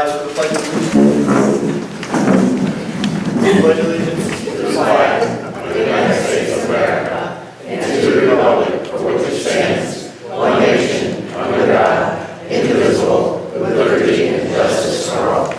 rise for the pledge of allegiance. Pledge allegiance to the flag of the United States of America and to the republic for which it stands, one nation, under God, indivisible, with liberty and justice for all.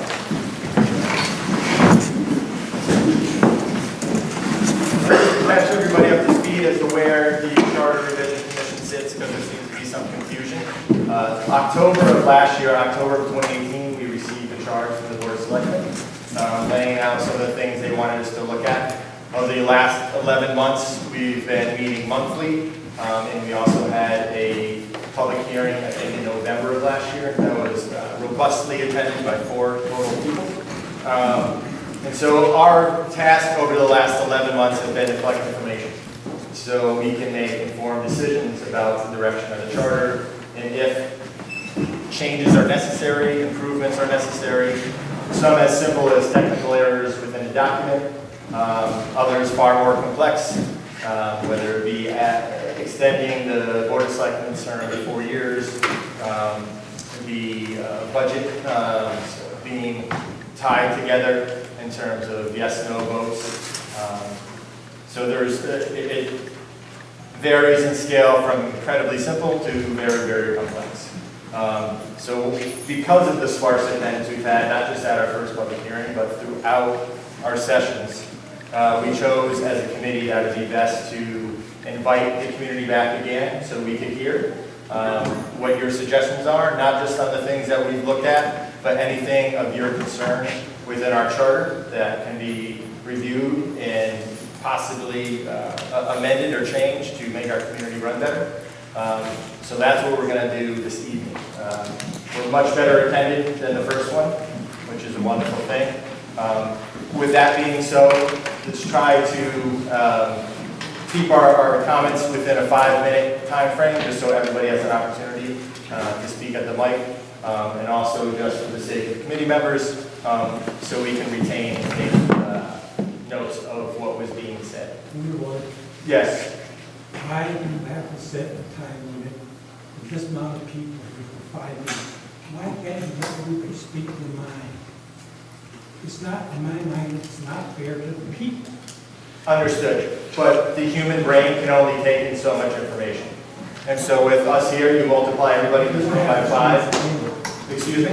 Catch everybody up to speed as to where the Charter Revision Commission sits, because there seems to be some confusion. October of last year, October of 2018, we received a charge from the Board of Selectmen, laying out some of the things they wanted us to look at. Over the last 11 months, we've been meeting monthly, and we also had a public hearing, I think, in November of last year that was robustly attended by 4 total people. And so our task over the last 11 months has been to collect information so we can make informed decisions about the direction of the charter and if changes are necessary, improvements are necessary. Some as simple as technical errors within a document, others far more complex, whether it be extending the Board of Selectmen's term to 4 years, the budget being tied together in terms of yes/no votes. So it varies in scale from incredibly simple to very, very complex. So because of the sparse attendance we've had, not just at our first public hearing, but throughout our sessions, we chose as a committee that it would be best to invite the community back again so we could hear what your suggestions are, not just on the things that we've looked at, but anything of your concern within our charter that can be reviewed and possibly amended or changed to make our community run better. So that's what we're going to do this evening. We're much better attended than the first one, which is a wonderful thing. With that being so, let's try to keep our comments within a 5-minute time frame, just so everybody has an opportunity to speak at the mic, and also just for the sake of committee members, so we can retain and take notes of what was being said. Yes. Why do you have to set a time limit for this amount of people for 5 minutes? Why can't everybody speak their mind? It's not, in my mind, it's not fair to the people. Understood. But the human brain can only take in so much information. And so with us here, you multiply everybody by 5. Excuse me?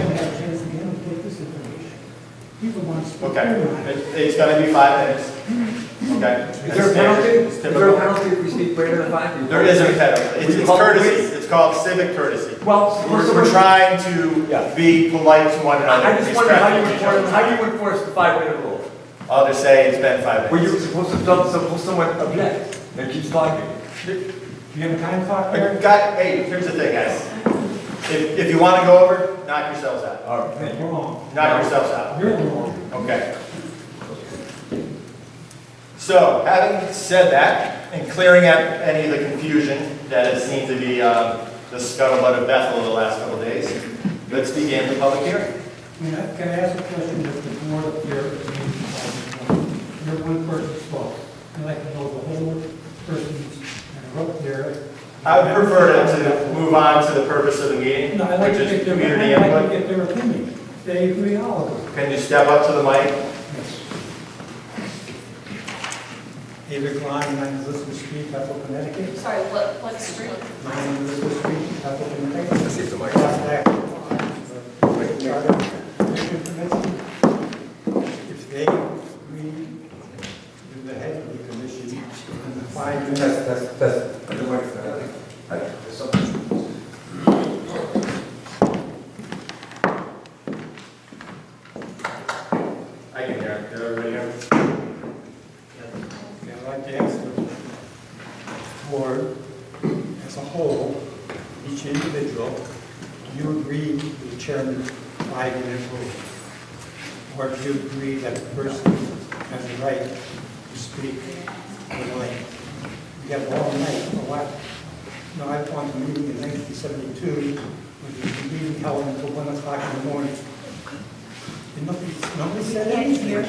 People want to speak Okay. their mind. It's going to be 5 minutes. Okay. Is there a penalty? Is there a penalty if we speak greater than 5? There is a penalty. It's courtesy. It's called civic courtesy. Well, We're trying to be polite to one another. I just wonder how you enforce the 5-minute rule. I'll just say it's been 5 Well, minutes. you're supposed to someone object and keeps talking. Do you have a time clock there? Hey, here's the thing, guys. If you want to go over, knock yourselves out. All right, thank you. Wrong. Knock yourselves out. You're wrong. Okay. So, having said that, and clearing up any of the confusion that has seemed to be the scuttlebutt of Bethel the last couple of days, let's begin the public hearing. Can I ask a question that the board up here is you're one person spoke. I'd like to know the whole person's up there. I would prefer to move on to the purpose of the meeting, No, I'd like which to is get their, community I'd like to input. get their opinion. They agree all of them. Can you step up to the mic? Yes. David Klein, 9 Elizabeth Street, Bethel, Connecticut. Sorry, what street? 9 Elizabeth Street, Bethel, Connecticut. Let's see if the mic. If they agree with the head of the commission on the 5 minutes. That's. I can hear it. Did everybody hear it? I'd like to ask the board as a whole, each individual, do you agree with the chairman's 5-minute rule? Or do you agree that the person has the right to speak their mind? We have all night for what? No, I went to a meeting in 1972, which was a meeting held until 1 o'clock in the morning. And nobody said anything. No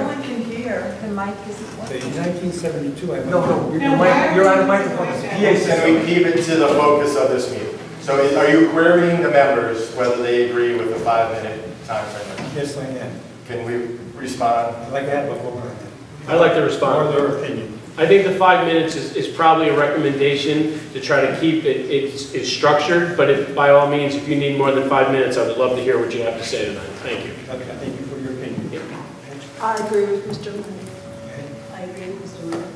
one can hear. The mic isn't In working. 1972, I went. No, you're on a microphone. It's a PA Can system. we keep it to the focus of this meeting? So are you querying the members whether they agree with the 5-minute timeframe? Yes, I am. Can we respond? I'd like to have a vote on that. I'd like to Or respond. their opinion. I think the 5 minutes is probably a recommendation to try to keep it's structured, but if, by all means, if you need more than 5 minutes, I would love to hear what you have to say tonight. Thank you. Okay, thank you for your opinion. Yeah. I agree with Mr. Moon. Okay. I agree with Mr. Moon.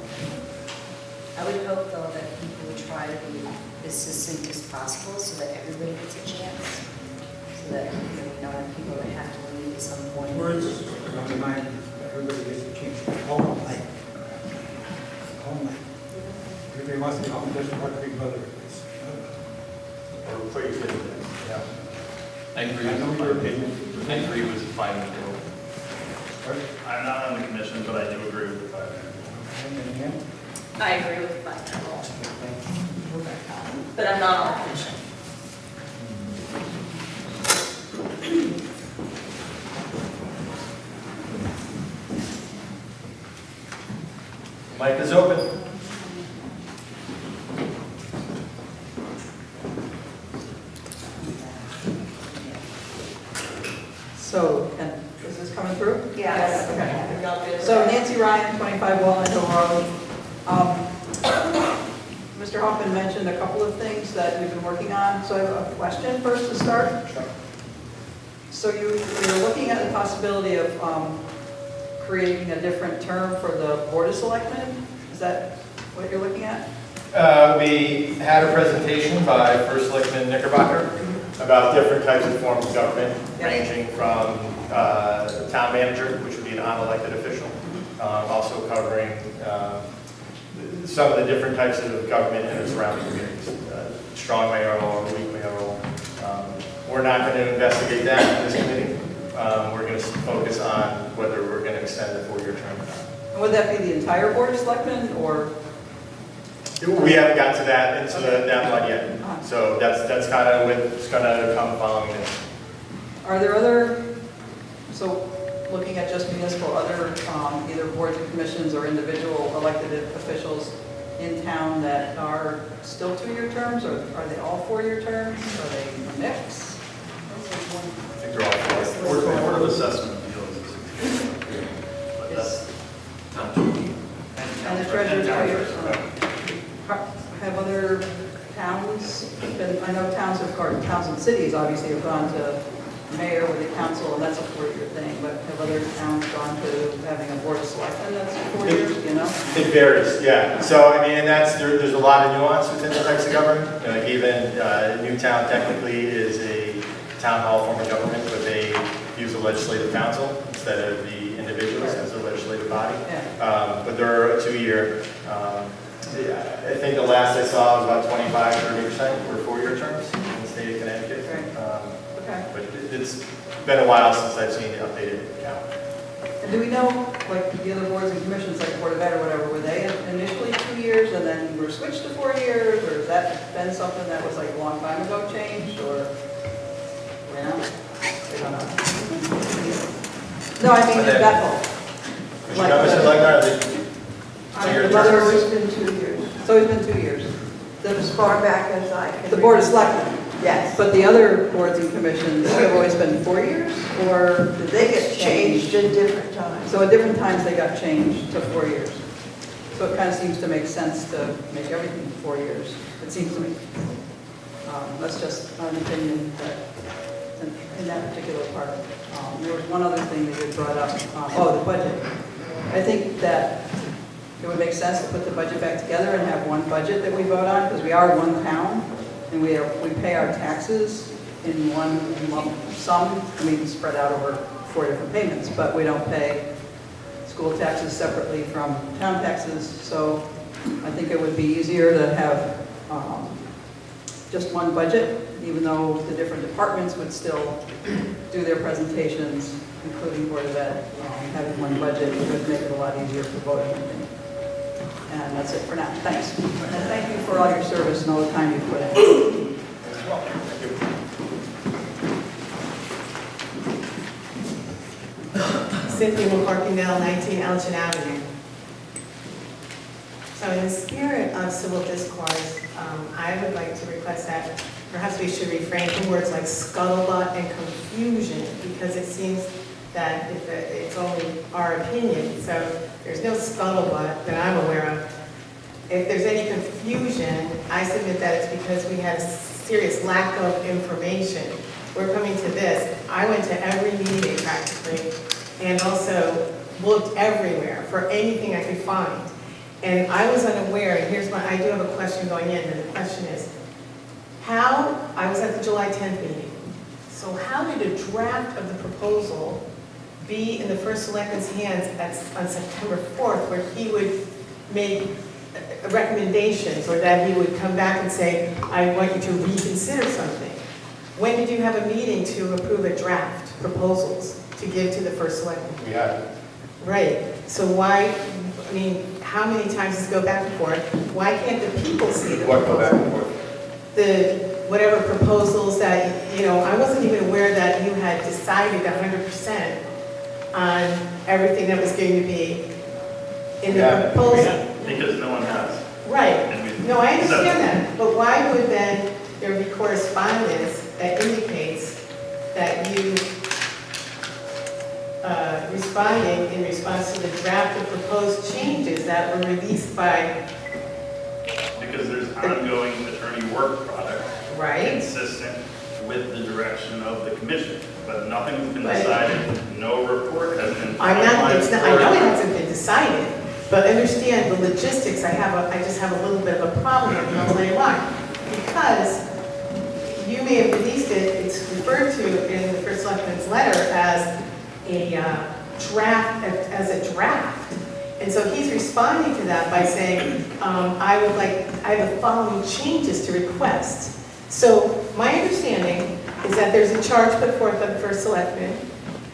I would hope, though, that people would try to be as succinct as possible so that everybody gets a chance. So that, you know, people that have to leave at some point. Words on the mind, everybody gets a chance to call on life. Call on life. Everybody wants to come, doesn't want to be brother. Or please, yeah. I agree I know with your the opinion. I agree with the final bill. I'm not on the commission, but I do agree with the 5 minutes. I agree with the 5-minute rule. But I'm not on the commission. Mic is open. So, is this coming through? Yes. Okay. So Nancy Ryan, 25 Walnut Hill Road. Mr. Hoffman mentioned a couple of things that you've been working on, so I have a question first to start. So you're looking at the possibility of creating a different term for the Board of Selectmen? Is that what you're looking at? We had a presentation by First Selectman Knickerbocker about different types of forms of government, Yeah. ranging from the town manager, which would be an unelected official, also covering some of the different types of government in the surrounding communities, strong mayoral or weak mayoral. We're not going to investigate that in this committee. We're going to focus on whether we're going to extend the 4-year term or not. And would that be the entire Board of Selectmen, or? We haven't got to that, into that one yet. So that's kind of what's going to come following this. Are there other, so looking at just municipal, other either boards and commissions or individual elected officials in town that are still 2-year terms, or are they all 4-year terms? Are they a mix? I think they're all for it. Board of Assessment deals is 6 but that's not too deep. And the treasurer's 2 years? Have other towns been, I know towns have, or towns and cities obviously have gone to mayor with a council, and that's a 4-year thing, but have other towns gone to having a board of selectmen that's 4 years, you know? It varies, yeah. So, I mean, and there's a lot of nuance within the types of government. Like even Newtown technically is a town hall form of government, but they use a legislative council instead of the individuals as a legislative body. Yeah. But they're a 2-year. I think the last I saw was about 25-30% were 4-year terms in the state of Connecticut. Right. Okay. But it's been a while since I've seen the updated count. And do we know, like the other boards and commissions, like Board of Ed or whatever, were they initially 2 years and then were switched to 4 years, or has that been something that was like a long time ago changed, or? You know? I don't know. No, I mean in Bethel. I've always been 2 years, So it's been 2 years. as far back as I can. The Board of Selectmen. Yes. But the other boards and commissions have always been 4 years, or did They get changed at different times. So at different times they got changed to 4 years. So it kind of seems to make sense to make everything 4 years. It seems to me. That's just an opinion that in that particular part. There was one other thing that you brought up. The budget. I think that it would make sense to put the budget back together and have one budget that we vote on, because we are one town, and we pay our taxes in one lump sum. I mean, spread out over 4 different payments, but we don't pay school taxes separately from town taxes. So I think it would be easier to have just one budget, even though the different departments would still do their presentations, including Board of Ed. Having one budget would make it a lot easier for voting, I think. And that's it for now. Thanks. And thank you for all your service and all the time you put in. Cynthia McCarkindale, 19 Elgin Avenue. So in the spirit of civil discourse, I would like to request that perhaps we should refrain from words like scuttlebutt and confusion, because it seems that if it's only our opinion, so there's no scuttlebutt that I'm aware of. If there's any confusion, I submit that it's because we had a serious lack of information. We're coming to this. I went to every meeting practically, and also looked everywhere for anything I could find. And I was unaware, and here's I do have a question going in, and the question is, I was at the July 10th meeting, so how did a draft of the proposal be in the first selectman's hands on September 4th, where he would make recommendations, or that he would come back and say, I want you to reconsider something? When did you have a meeting to approve a draft proposals to give to the first selectman? We have. Right, so why, I mean, how many times does it go back and forth? Why can't the people see the What go back proposal? and forth? The, whatever proposals that, I wasn't even aware that you had decided 100% on everything that was going to be in the Yeah, proposal. Because no one has. Right, And we- no, I understand that, but why would then there be correspondence that indicates that you responding in response to the draft of proposed changes that were released by, Because there's ongoing attorney work product right? consistent with the direction of the commission. But nothing's been Right. decided, no report has been. I'm not, it's not, I know it finalized. hasn't been decided, but understand the logistics, I just have a little bit of a problem with the delay line. Because you may have released it, it's referred to in the first selectman's letter as a draft, And so he's responding to that by saying, I have the following changes to request. So my understanding is that there's a charge put forth by the first selectman,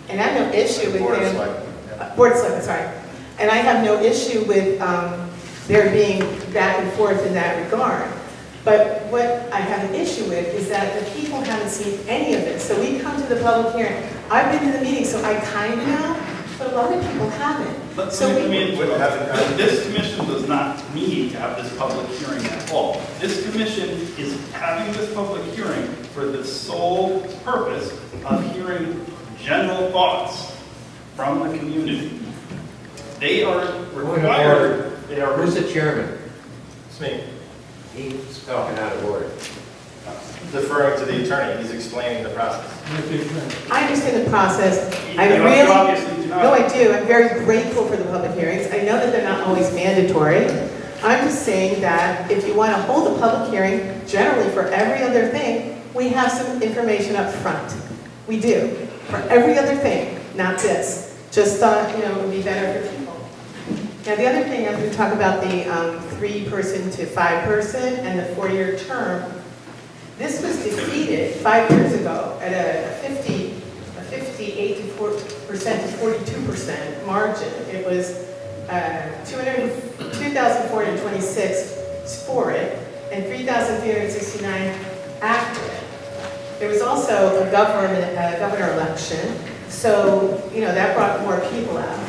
and I have no issue with Board of him. Selectmen, yeah. Board of Selectmen, sorry. And I have no issue with there being back and forth in that regard. But what I have an issue with is that the people haven't seen any of it. So we come to the public hearing. I've been to the meeting, so I kind of know, but a lot of people haven't. So I mean, What happened? this commission does not need to have this public hearing at all. This commission is having this public hearing for the sole purpose of hearing general thoughts from the community. They are required, they are. Who's the chairman? It's me, He's talking out of order. deferring to the attorney, he's explaining the process. I understand the process. I You really, obviously do not. no, I do. I'm very grateful for the public hearings. I know that they're not always mandatory. I'm just saying that if you want to hold a public hearing, generally for every other thing, we have some information up front. We do, for every other thing, not this. Just thought, it would be better for people. Now, the other thing, I'm going to talk about the 3-person to 5-person and the 4-year term. This was defeated 5 years ago at a 58% to 42% margin. It was 2,426 for it and 3,369 after it. There was also a governor election, so that brought more people out.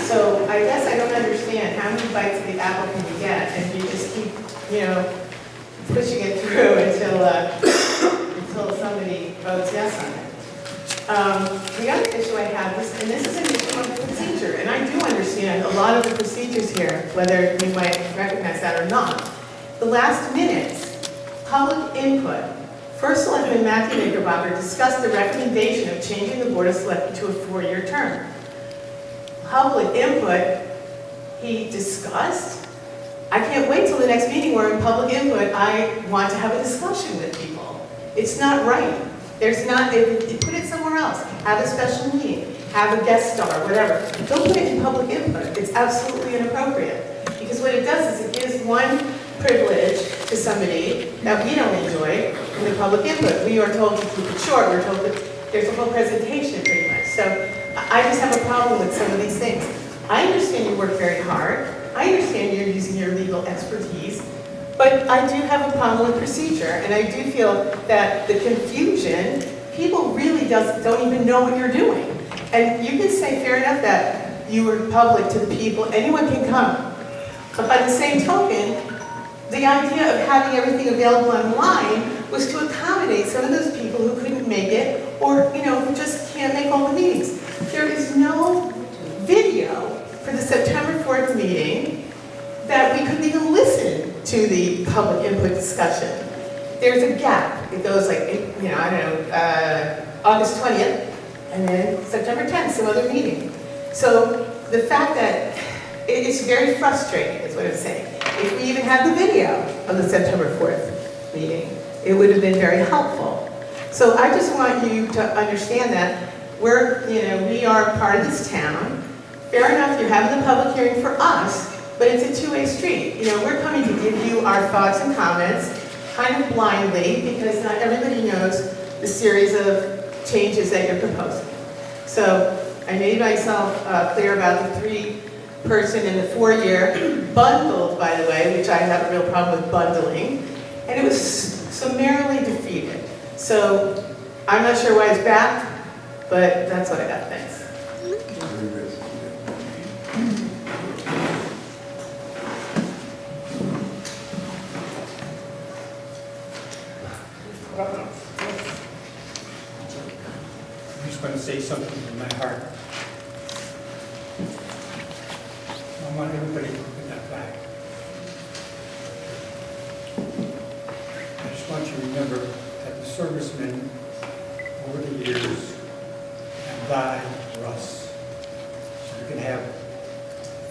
So I guess I don't understand how many bites of the apple can you get, and you just keep pushing it through until somebody votes yes on it. The other issue I have is, and this is an issue of procedure, and I do understand a lot of the procedures here, whether you might recognize that or not. The last minutes, public input. First Selectman Matthew Knickerbocker discussed the recommendation of changing the Board of Selectmen to a 4-year term. Public input, he discussed. I can't wait till the next meeting where in public input, I want to have a discussion with people. It's not right. There's not, put it somewhere else. Have a special meeting, have a guest star, whatever. Don't put it in public input. It's absolutely inappropriate. Because what it does is it gives one privilege to somebody that we don't enjoy in the public input. We are told to keep it short. We're told that there's a whole presentation pretty much. So I just have a problem with some of these things. I understand you work very hard. I understand you're using your legal expertise, but I do have a problem with procedure, and I do feel that the confusion, people really don't even know what you're doing. And you can say, fair enough, that you were public to the people, anyone can come. But by the same token, the idea of having everything available online was to accommodate some of those people who couldn't make it, or, you know, who just can't make all the meetings. There is no video for the September 4th meeting that we couldn't even listen to the public input discussion. There's a gap. It goes like, you know, I don't know, August 20th, and then September 10th, some other meeting. So the fact that it's very frustrating is what I'm saying. If we even had the video of the September 4th meeting, it would have been very helpful. So I just want you to understand that we are part of this town. Fair enough, you're having the public hearing for us, but it's a two-way street. You know, we're coming to give you our thoughts and comments kind of blindly because not everybody knows the series of changes that you're proposing. So I made myself clear about the 3-person and the 4-year bundled, by the way, which I have a real problem with bundling, and it was summarily defeated. So I'm not sure why it's back, but that's what I got. Thanks. I'm just going to say something from my heart. I want everybody to look at that flag. I just want you to remember that the servicemen over the years have died for us. So you can have a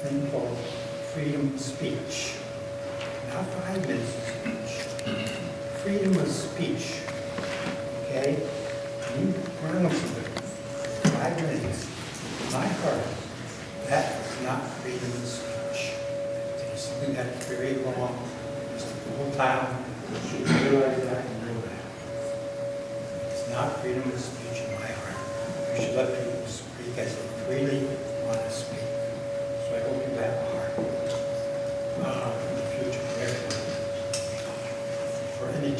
thing called freedom of speech. Not 5 minutes of speech. Freedom of speech. Okay? You promise me 5 minutes. My heart, that is not freedom of speech. It's something that's very wrong. The whole town should realize that and know that. It's not freedom of speech in my heart. You should let people speak as they freely want to speak. So I hope you have a heart in the future for everyone. For any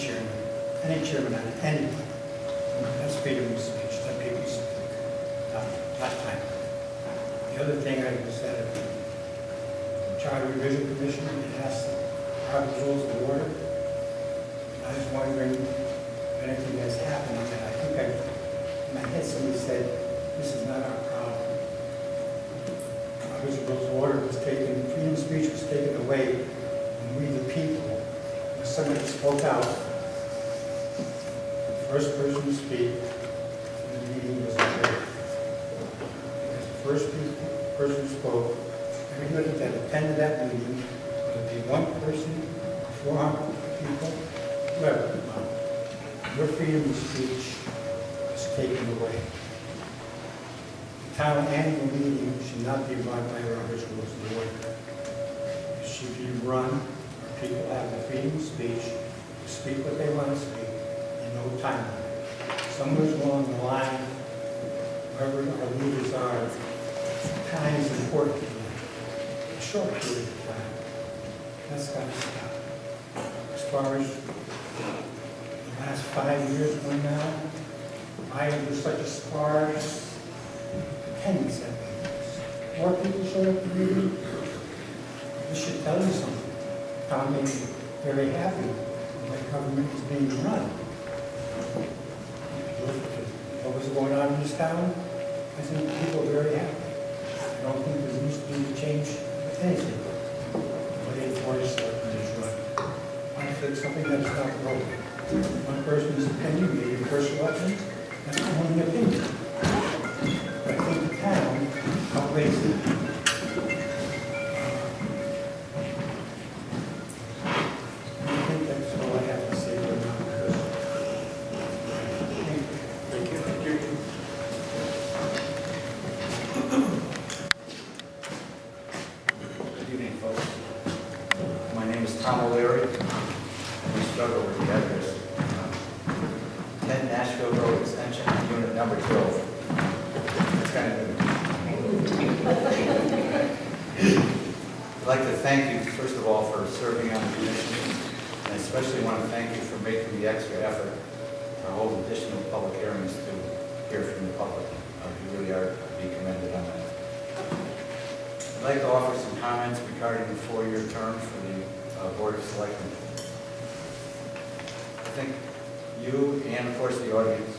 chairman on any level. That's freedom of speech. Let people speak. Not time. The other thing I was at a Charter Revision Commission, it asked Robert's Rules of Order. I was wondering if anything has happened on that. I think in my head somebody said, this is not our problem. Robert's Rules of Order was taken, freedom of speech was taken away when we the people, when somebody spoke out, the first person to speak, and the meeting was adjourned. Because the first person spoke, everybody that attended that meeting, whether it be one person, 400 people, whoever, your freedom of speech is taken away. The town annual meeting should not be run by Robert's Rules of Order. It should be run where people have the freedom of speech to speak what they want to speak in no time limit. Somewhere along the line, wherever our leaders are, time is important to them. A short period of time. That's got to stop. As far as the last 5 years from now, I was such a sparse attendance at meetings. More people showed up to the meeting. This should tell you something. Town made me very happy when my government is being run. What was going on in this town? I think people are very happy. I don't think there needs to be a change with anything. But the board is run. I think something that's not broken. One person's opinion, maybe a personal opinion, that's only an opinion. But I think the town outweighs that. I think that's all I have to say right now. Thank you. Good evening, folks. My name is Tom O'Leary. We struggle with the address. 10 Nashville Road Extension, unit number 12. It's kind of good. I'd like to thank you, first of all, for serving on the commission. And I especially want to thank you for making the extra effort to hold additional public hearings to hear from the public. You really are to be commended on that. I'd like to offer some comments regarding the 4-year term for the Board of Selectmen. I think you and, of course, the audience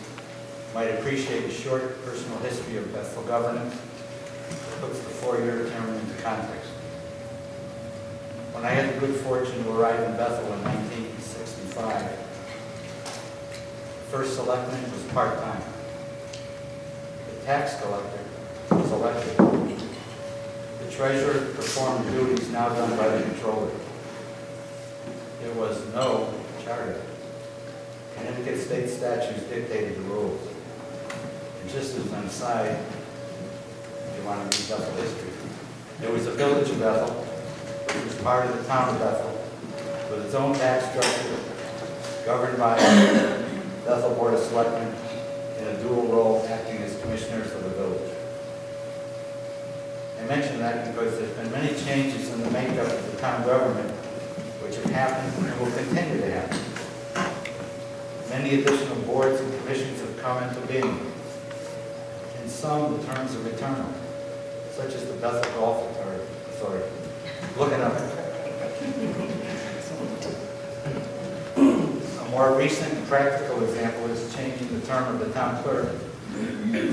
might appreciate a short personal history of Bethel governance that puts the 4-year term into context. When I had the good fortune to arrive in Bethel in 1965, the first selectman was part-time. The tax collector was elected. The treasurer performed duties now done by the controller. There was no charter. Connecticut state statutes dictated the rules. And just as an aside, if you want to read Bethel history, there was a village of Bethel, which was part of the town of Bethel, with its own tax structure, governed by Bethel Board of Selectmen in a dual role acting as commissioners of the village. I mention that because there's been many changes in the makeup of the town government which have happened and will continue to happen. Many additional boards and commissions have come into being. In some, the terms are eternal, such as the Bethel Golf Authority. Look it up. A more recent practical example is changing the term of the town clerk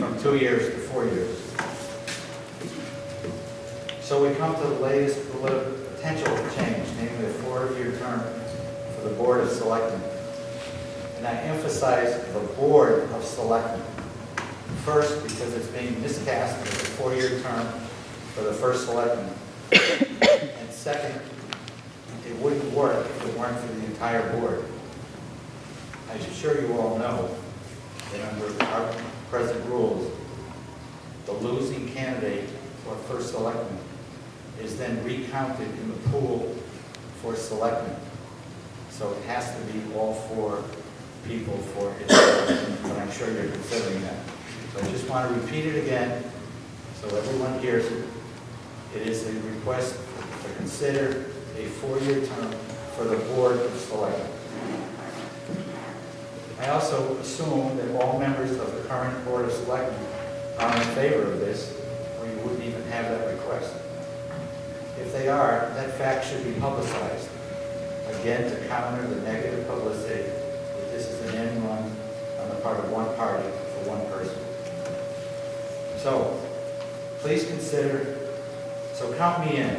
from 2 years to 4 years. So we come to the latest potential change, namely a 4-year term for the Board of Selectmen. And I emphasize the Board of Selectmen. First, because it's being miscast as a 4-year term for the first selectman. And second, it wouldn't work if it weren't for the entire board. I'm sure you all know that under our present rules, the losing candidate for first selectman is then recounted in the pool for selectmen. So it has to be all 4 people for its election, but I'm sure you're considering that. So I just want to repeat it again so everyone hears it. It is a request to consider a 4-year term for the Board of Selectmen. I also assume that all members of the current Board of Selectmen are in favor of this, or you wouldn't even have that request. If they are, that fact should be publicized, again to counter the negative publicity that this is an end run on the part of one party for one person. So, please consider, so count me in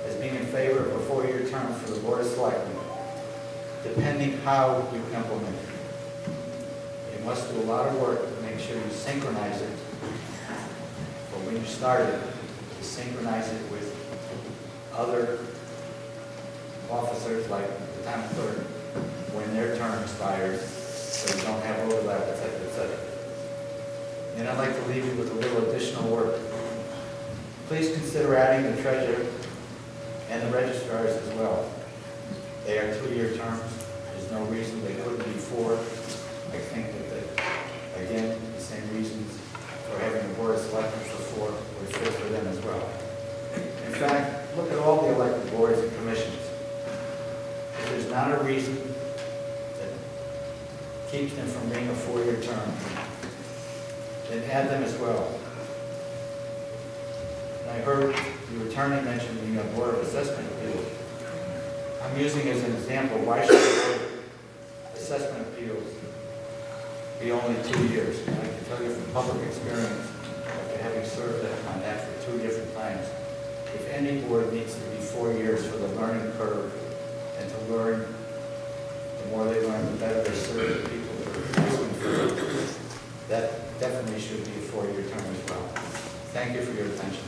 as being in favor of a 4-year term for the Board of Selectmen, depending how you implement it. You must do a lot of work to make sure you synchronize it, but when you start it, you synchronize it with other officers like the town clerk when their term expires, so you don't have overlap, et cetera, et cetera. And I'd like to leave you with a little additional work. Please consider adding the treasurer and the registrars as well. They are 2-year terms. There's no reason they couldn't be 4. I think that, again, the same reasons for having the Board of Selectmen for 4 would fit for them as well. In fact, look at all the elected boards and commissions. If there's not a reason that keeps them from being a 4-year term, then add them as well. And I heard the attorney mention the Board of Assessment Appeals. I'm using as an example, why should the Board of Assessment Appeals be only 2 years? And I can tell you from public experience, after having served on that for 2 different times, if any board needs to be 4 years for the learning curve and to learn, the more they learn, the better they serve the people that are asking for it. That definitely should be a 4-year term as well. Thank you for your attention.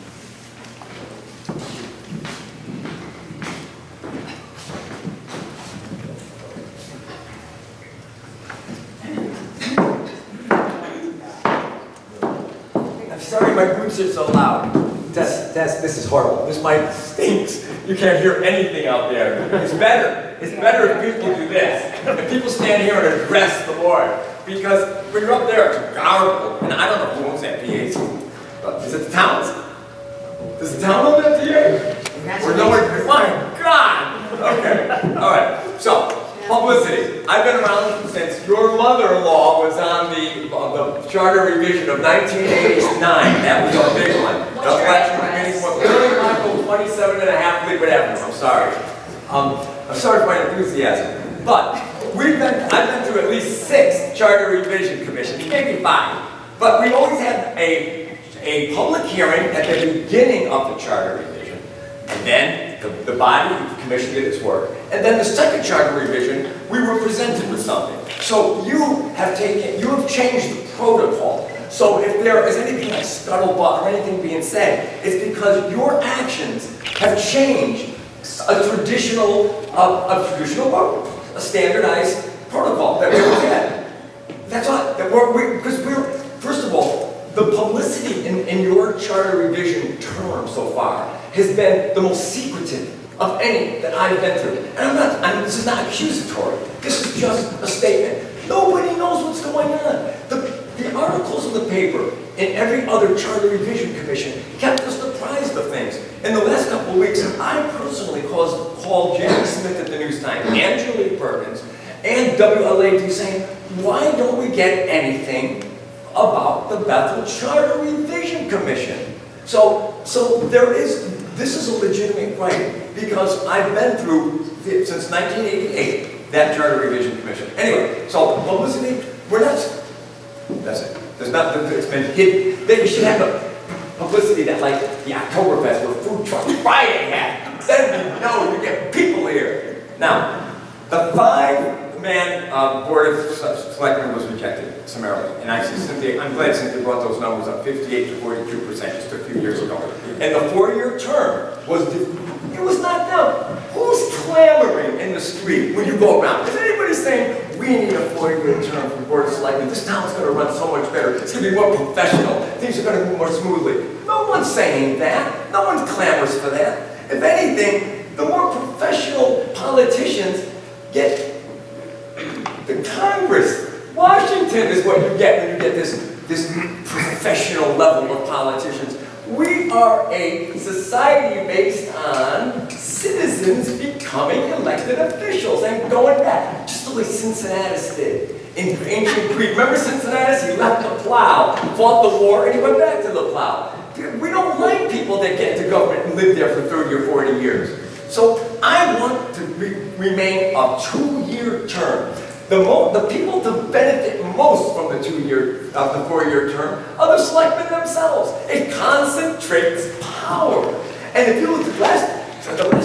I'm sorry my boots are so loud. This is horrible. This mic stinks. You can't hear anything out there. It's better if people do this. If people stand here and address the board. Because when you're up there, it's garbled. And I don't know who owns that PA. Is it the town's? Does the town own that PA? Or no one? My God! Okay. All right. So, publicity. I've been around since your mother-in-law was on the charter revision of 1989. That was a big one. The election meeting was 27 and a half Liquid Avenue. I'm sorry. I'm sorry for my enthusiasm, but I've been through at least 6 charter revision commissions, maybe 5. But we've always had a public hearing at the beginning of the charter revision. And then the body, the commission did its work. And then the second charter revision, we were presented with something. So you have changed the protocol. So if there is anything like scuttlebutt or anything being said, it's because your actions have changed a standardized protocol that we had. That's what, because first of all, the publicity in your charter revision term so far has been the most secretive of any that I've been through. And this is not accusatory. This is just a statement. Nobody knows what's going on. The articles in the paper in every other charter revision commission kept us apprised of things. In the last couple of weeks, I personally called Jack Smith at the News Times and Julie Perkins and WLAD saying, why don't we get anything about the Bethel Charter Revision Commission? So this is a legitimate right because I've been through, since 1988, that Charter Revision Commission. Anyway, so publicity, that's it. It's been hidden. They should have a publicity that like the Oktoberfest or Food Truck Friday had. Then you know you get people here. Now, the 5-man Board of Selectmen was rejected summarily. And actually, I'm glad Cynthia brought those numbers up, 58 to 42% just a few years ago. And the 4-year term it was not them. Who's clamoring in the street when you go around? Is anybody saying, we need a 4-year term for the Board of Selectmen? This town's going to run so much better. It's going to be more professional. Things are going to move more smoothly. No one's saying that. No one clamors for that. If anything, the more professional politicians get the Congress. Washington is what you get when you get this professional level of politicians. We are a society based on citizens becoming elected officials and going back, just the way Cincinnatus did in ancient Greek. Remember Cincinnatus? He left the plow, fought the war, and he went back to the plow. We don't like people that get into government and live there for 30 or 40 years. So I want to remain a 2-year term. The people to benefit most from the 4-year term are the selectmen themselves. It concentrates power. And if you look at the last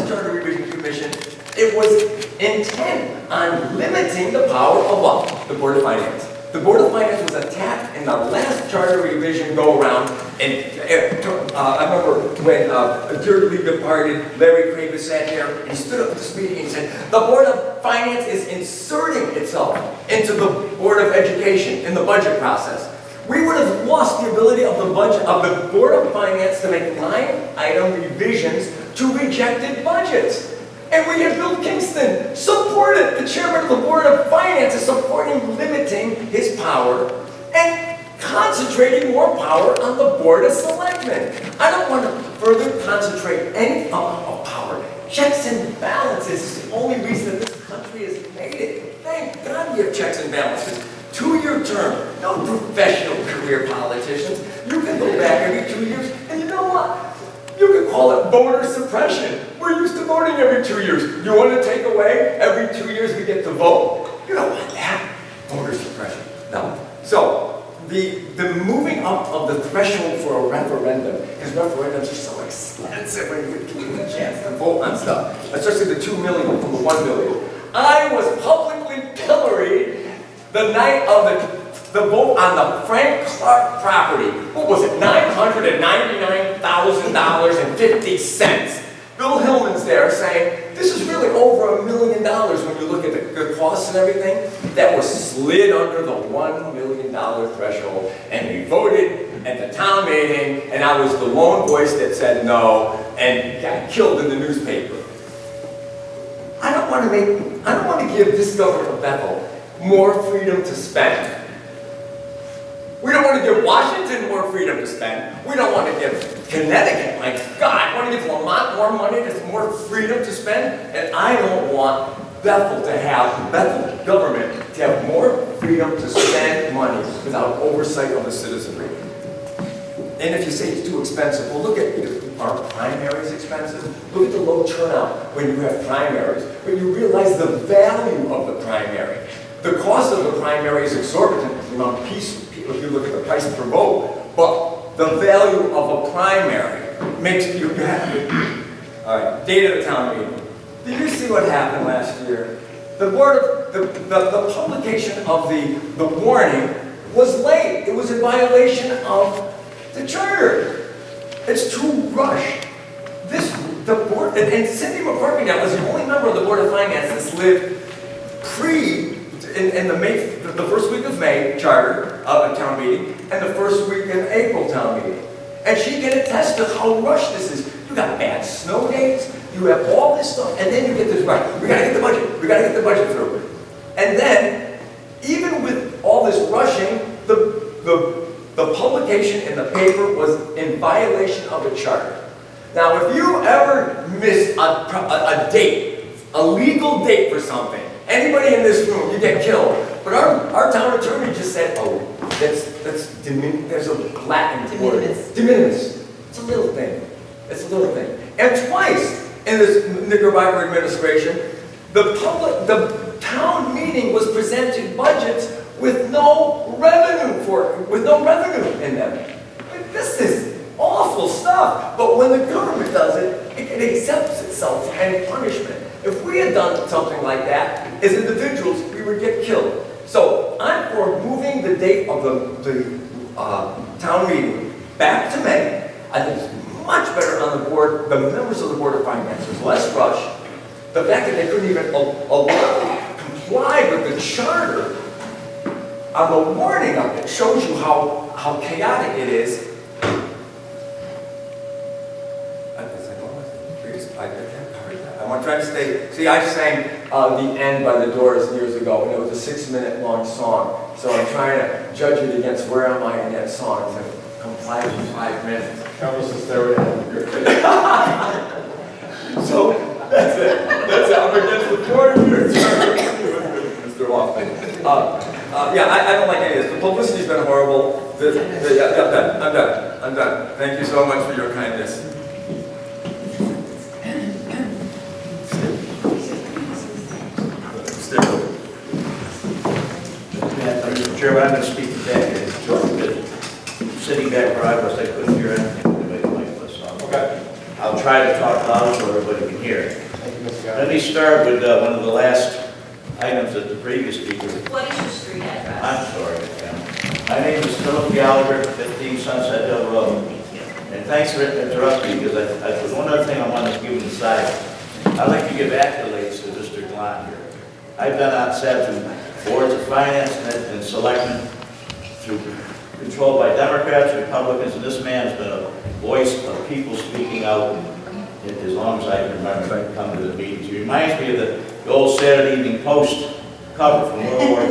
Charter Revision Commission, it was intent on limiting the power of what? The Board of Finance. The Board of Finance was attacked in the last Charter Revision go-around. And I remember when dearly departed Larry Craven sat here and he stood up at this meeting and he said, the Board of Finance is inserting itself into the Board of Education in the budget process. We would have lost the ability of the Board of Finance to make line-item revisions to rejected budgets. And we had Bill Kingston support it. The chairman of the Board of Finance is supporting limiting his power and concentrating more power on the Board of Selectmen. I don't want to further concentrate any of power. Checks and balances is the only reason that this country has made it. Thank God we have checks and balances. 2-year term, no professional career politicians. You can go back every 2 years, and you know what? You can call it voter suppression. We're used to voting every 2 years. You want to take away every 2 years we get to vote? You don't want that. Voter suppression. No. So, the moving up of the threshold for a referendum, because referendums are so expensive when you get a chance to vote on stuff, especially the 2 million from the 1 million. I was publicly pilloried the night of the vote on the Frank Clark property. What was it? $999,000.50. Bill Hillman's there saying, this is really over $1 million when you look at the costs and everything. That was slid under the $1 million threshold. And we voted at the town meeting, and I was the lone voice that said no, and got killed in the newspaper. I don't want to give this governor of Bethel more freedom to spend. We don't want to give Washington more freedom to spend. We don't want to give Connecticut, my God, I want to give Vermont more money, there's more freedom to spend. And I don't want Bethel government to have more freedom to spend money without oversight of the citizenry. and if you say it's too expensive, well, look at, are primaries expensive? Look at the low turnout when you have primaries, but you realize the value of the primary. The cost of the primary is exorbitant among if you look at the price per vote, but the value of a primary makes you happy. All right, date of the town meeting. Did you see what happened last year? The the publication of the warning was late. It was in violation of the charter. It's too rushed. The board, and Cindy McCormick was the only member of the Board of Finance that's lived in the first week of May charter town meeting and the first week in April town meeting. And she can attest to how rushed this is. You got bad snow days, you have all this stuff, and then you get this right. We gotta get the budget, we gotta get the budget through. And then, even with all this rushing, the publication in the paper was in violation of the charter. Now, if you ever miss a date, a legal date for something, anybody in this room, you get killed. But our town attorney just said, oh, there's a Latin word. De minimis. It's a little thing. It's a little thing. And twice in this Knickerbocker administration, the town meeting was presenting budgets with no revenue in them. This is awful stuff. But when the government does it, it accepts itself for any punishment. If we had done something like that, as individuals, we would get killed. So I'm for moving the date of the town meeting back to May. I think it's much better on the board, the members of the Board of Finance. There's less rush. The fact that they couldn't even comply with the charter on the warning of it shows you how chaotic it is. I'm trying to stay. See, I sang The End by the Doors years ago, and it was a 6-minute long song. So I'm trying to judge it against where am I in that song to comply with 5 minutes. Carlos is there. So that's it. That's it. I'm against the 4-year term, Mr. Hoffman. Yeah, I don't like any of this. The publicity's been horrible. Yeah, I'm done. Thank you so much for your kindness. Mr. Chairman, I'm going to speak back. Sitting back where I was, I couldn't hear anything when the mic was on. Okay. I'll try to talk loud so everybody can hear. Thank you, Mr. Let me start with one of the last items that the previous speaker. What is your street address? I'm sorry, ma'am. My name is Philip Gallagher, 15 Sunset Hill Road. And thanks for interrupting me, because there's one other thing I wanted to give you aside. I'd like to give accolades to Mr. Glahn here. I've been on through boards of finance and selectmen, through controlled by Democrats, Republicans, and this man has been a voice of people speaking out as long as I can remember coming to the meetings. He reminds me of the old Saturday Evening Post cover from World War II,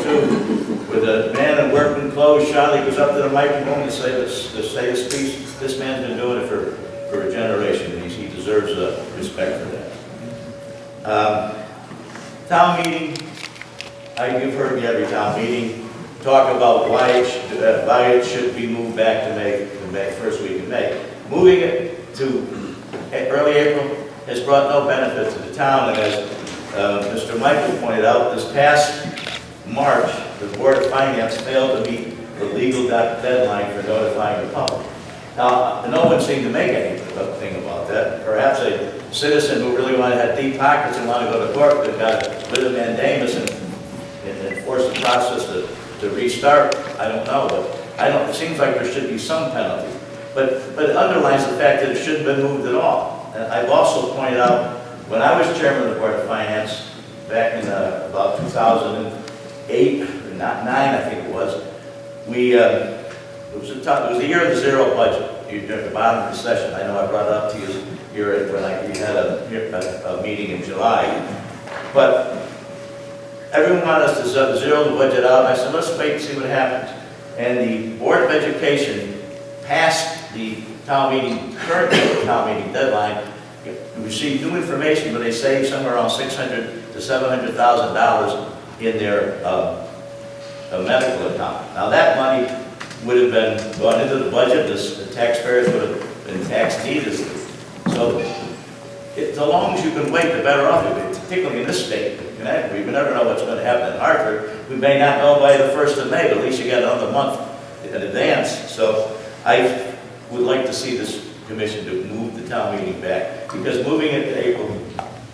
with a man in workman clothes. Charlie goes up to the microphone to say his speech. This man's been doing it for a generation, and he deserves respect for that. Town meeting, you've heard me every town meeting talk about why it should be moved back to May, first week in May. Moving it to early April has brought no benefit to the town, and as Mr. Michael pointed out, this past March, the Board of Finance failed to meet the legal deadline for notifying the public. Now, no one seemed to make anything about that. Perhaps a citizen who really wanted to have deep pockets and wanted to go to court could have got rid of mandamus and force the process to restart. I don't know, but it seems like there should be some penalty. But it underlines the fact that it shouldn't have been moved at all. And I've also pointed out, when I was chairman of the Board of Finance back in about 2008, or 9, I think it was, it was the year of the zero budget. At the bottom of the session, I know I brought it up to you here when we had a meeting in July. But everyone wanted us to zero the budget out, and I said, let's wait and see what happens. And the Board of Education passed the current town meeting deadline. We received new information, but they saved somewhere around $600,000 to $700,000 in their medical account. Now that money would have been gone into the budget, the taxpayers would have been taxed needlessly. So the longer you can wait, the better off you'll be, particularly in this state. We never know what's going to happen in Hartford. We may not know by the 1st of May, but at least you got another month in advance. So I would like to see this commission to move the town meeting back, because moving it to April,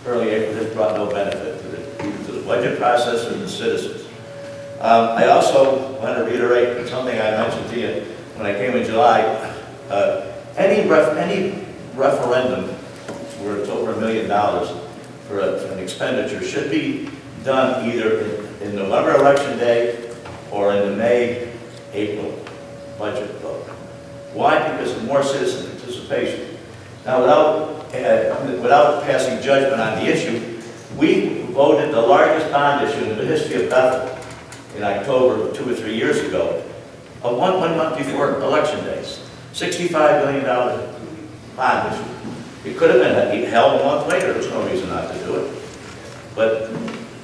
early April, has brought no benefit either to the budget process or the citizens. I also want to reiterate something I mentioned to you when I came in July. Any referendum where it's over $1 million for an expenditure should be done either in November election day or in the May-April budget vote. Why? Because of more citizen participation. Now, without passing judgment on the issue, we voted the largest bond issue in the history of Bethel in October 2 or 3 years ago, one month before election days. $65 million bond issue. It could have been held a month later. There's no reason not to do it. But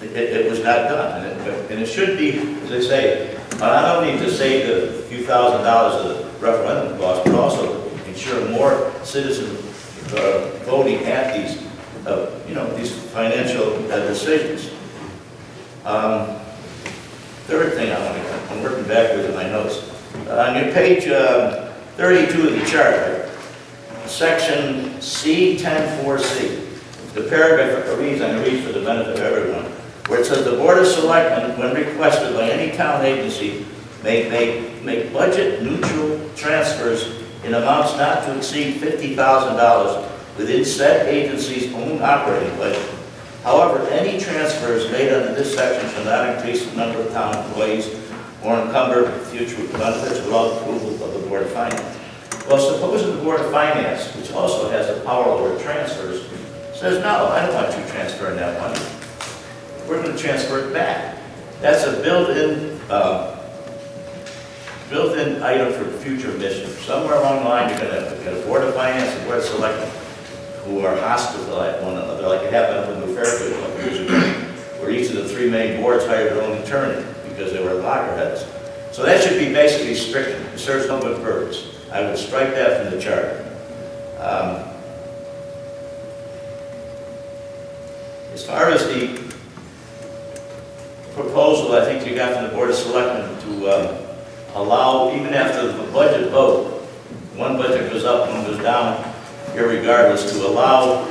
it was not done. And it should be, as I say, not only to save the few $1,000s of the referendum cost, but also ensure more citizens voting at these, these financial decisions. Third thing I'm working backwards in my notes. On your page 32 of the chart, section C104C, the paragraph reads, I'm going to read for the benefit of everyone, where it says the Board of Selectmen, when requested by any town agency, may make budget neutral transfers in amounts not to exceed $50,000 within said agency's own operating budget. However, any transfers made under this section shall not increase the number of town employees or encumber future benefits without approval of the Board of Finance. Well, supposing the Board of Finance, which also has the power over transfers, says, no, I don't want you transferring that money. We're going to transfer it back. That's a built-in item for future missions. Somewhere along the line, you're going to have a Board of Finance and Board of Selectmen who are hostile to one another, like it happened up in New Fairfield a couple years ago, where each of the 3 main boards hired their own attorney because they were loggerheads. So that should be basically stricken. It serves no good purpose. I would strike that from the chart. As far as the proposal, I think you got from the Board of Selectmen to allow, even after the budget vote, one budget goes up, one goes down, irregardless, to allow,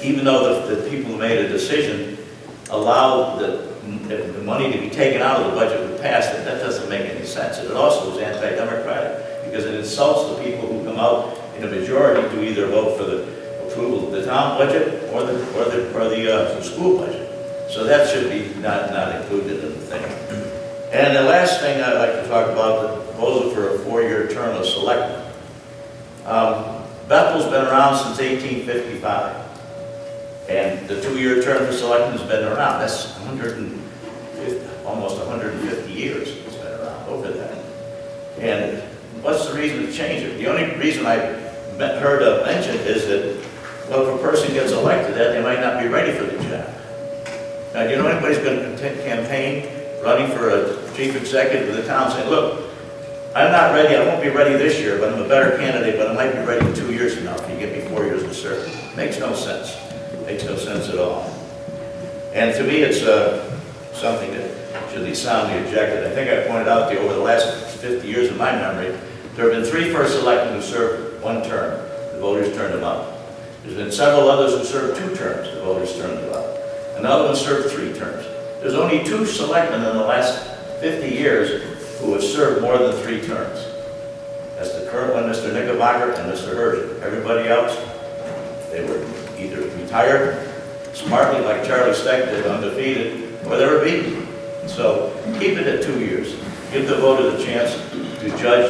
even though the people who made a decision, allow the money to be taken out of the budget would pass, that doesn't make any sense. And it also is anti-democratic, because it insults the people who come out in a majority to either vote for the approval of the town budget or the school budget. So that should be not included in the thing. And the last thing I'd like to talk about, the proposal for a 4-year term of selectmen. Bethel's been around since 1855. And the 2-year term for selectmen has been around. That's almost 150 years it's been around, over that. And what's the reason to change it? The only reason I heard mentioned is that, well, if a person gets elected, that they might not be ready for the job. Now, do you know anybody's going to campaign running for a chief executive of the town saying, look, I'm not ready, I won't be ready this year, but I'm a better candidate, but I might be ready 2 years from now if you give me 4 years to serve. Makes no sense. Makes no sense at all. And to me, it's something that should be soundly objected. I think I pointed out to you over the last 50 years of my memory, there have been 3 first selectmen who served 1 term. The voters turned them out. There's been several others who served 2 terms. The voters turned them out. Another one served 3 terms. There's only 2 selectmen in the last 50 years who have served more than 3 terms. That's the current one, Mr. Knickerbocker and Mr. Herschel. Everybody else, they were either retired smartly like Charlie Steck did, undefeated, or they were beaten. So keep it at 2 years. Give the voter the chance to judge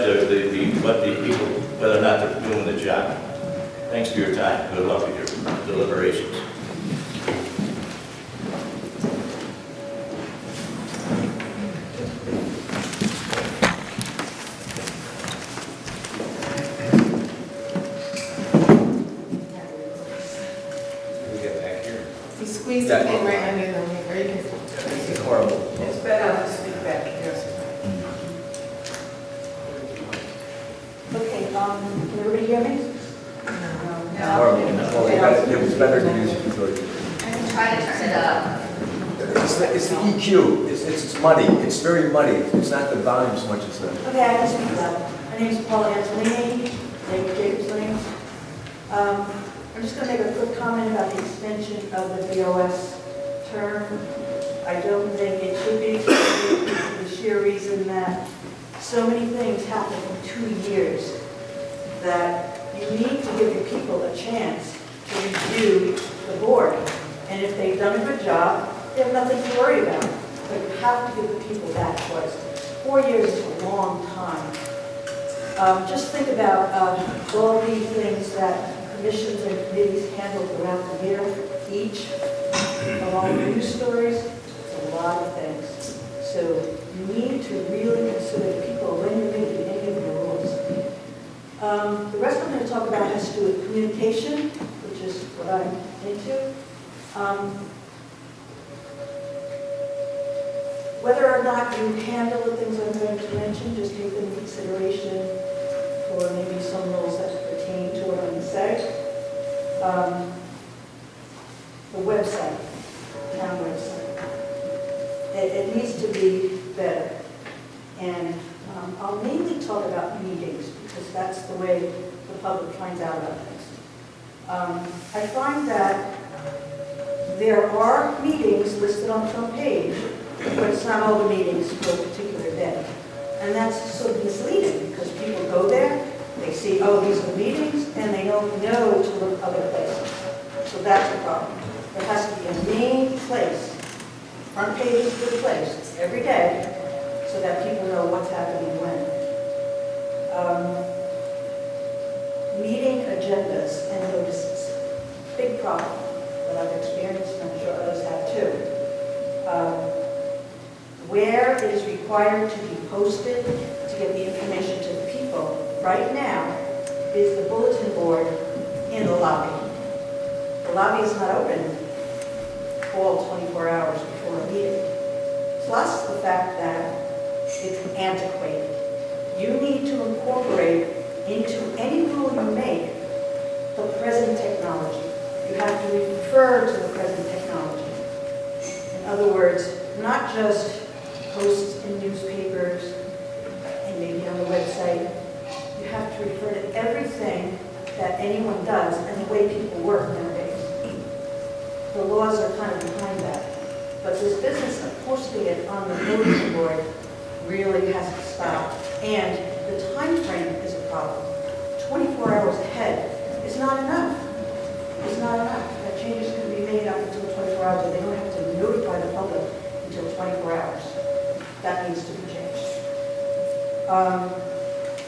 whether or not they're doing the job. Thanks for your time. Good luck with your deliberations. You squeeze the pen right under them, very careful. This is horrible. It's better to speak back here. Can everybody hear me? Horrible. It was better to use control. I can try to turn it up. It's the EQ. It's muddy. It's very muddy. It's not the volume so much as the. Okay, I can speak loud. My name is Paula Antolini, David Jacobs Lane. I'm just going to make a quick comment about the extension of the BOS term. I don't think it should be extended for the sheer reason that so many things happen in 2 years that you need to give your people a chance to review the board. And if they've done a good job, they have nothing to worry about. But you have to give the people that choice. 4 years is a long time. Just think about all the things that commissions and committees handle throughout the year, each, along with news stories. It's a lot of things. So you need to really consider people when you're making any of your rules. The rest I'm going to talk about has to do with communication, which is what I'm into. Whether or not you handle the things I'm going to mention, just take them into consideration for maybe some rules that pertain to what I'm going to say. The website, town website, it needs to be better. And I'll mainly talk about meetings because that's the way the public finds out about things. I find that there are meetings listed on the front page, but it's not all the meetings for a particular day. And that's sort of misleading because people go there, they see, oh, these are the meetings, and they don't know to look other places. So that's a problem. There has to be a main place. Front page is a good place. It's every day so that people know what's happening when. Meeting agendas and notices. Big problem that I've experienced, and I'm sure others have too. Where it is required to be posted to get the information to the people right now is the bulletin board in the lobby. The lobby is not open all 24 hours before a meeting. Plus the fact that it's antiquated. You need to incorporate into any rule you make the present technology. You have to refer to the present technology. In other words, not just posts in newspapers and maybe on the website. You have to refer to everything that anyone does and the way people work nowadays. The laws are kind of behind that. But this business of posting it on the bulletin board really has to stop. And the time frame is a problem. 24 hours ahead is not enough. It's not enough. That changes can be made up until 24 hours, and they don't have to notify the public until 24 hours. That needs to be changed.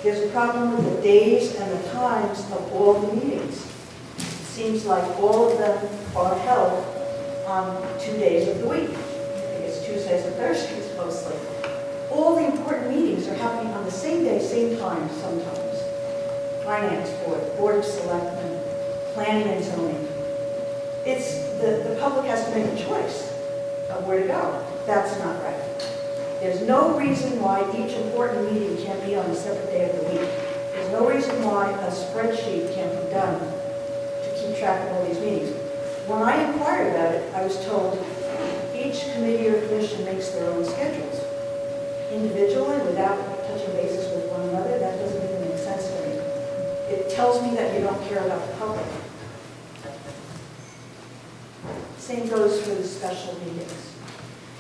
There's a problem with the days and the times of all the meetings. It seems like all of them are held on 2 days of the week. I think it's Tuesdays and Thursdays mostly. All the important meetings are happening on the same day, same time sometimes. Finance Board, Board of Selectmen, Planning and Zoning. It's the public has to make a choice of where to go. That's not right. There's no reason why each important meeting can't be on a separate day of the week. There's no reason why a spreadsheet can't be done to keep track of all these meetings. When I inquired about it, I was told each committee or commission makes their own schedules. Individually, without touching bases with one another, that doesn't even make sense to me. It tells me that you don't care about the public. Same goes for the special meetings.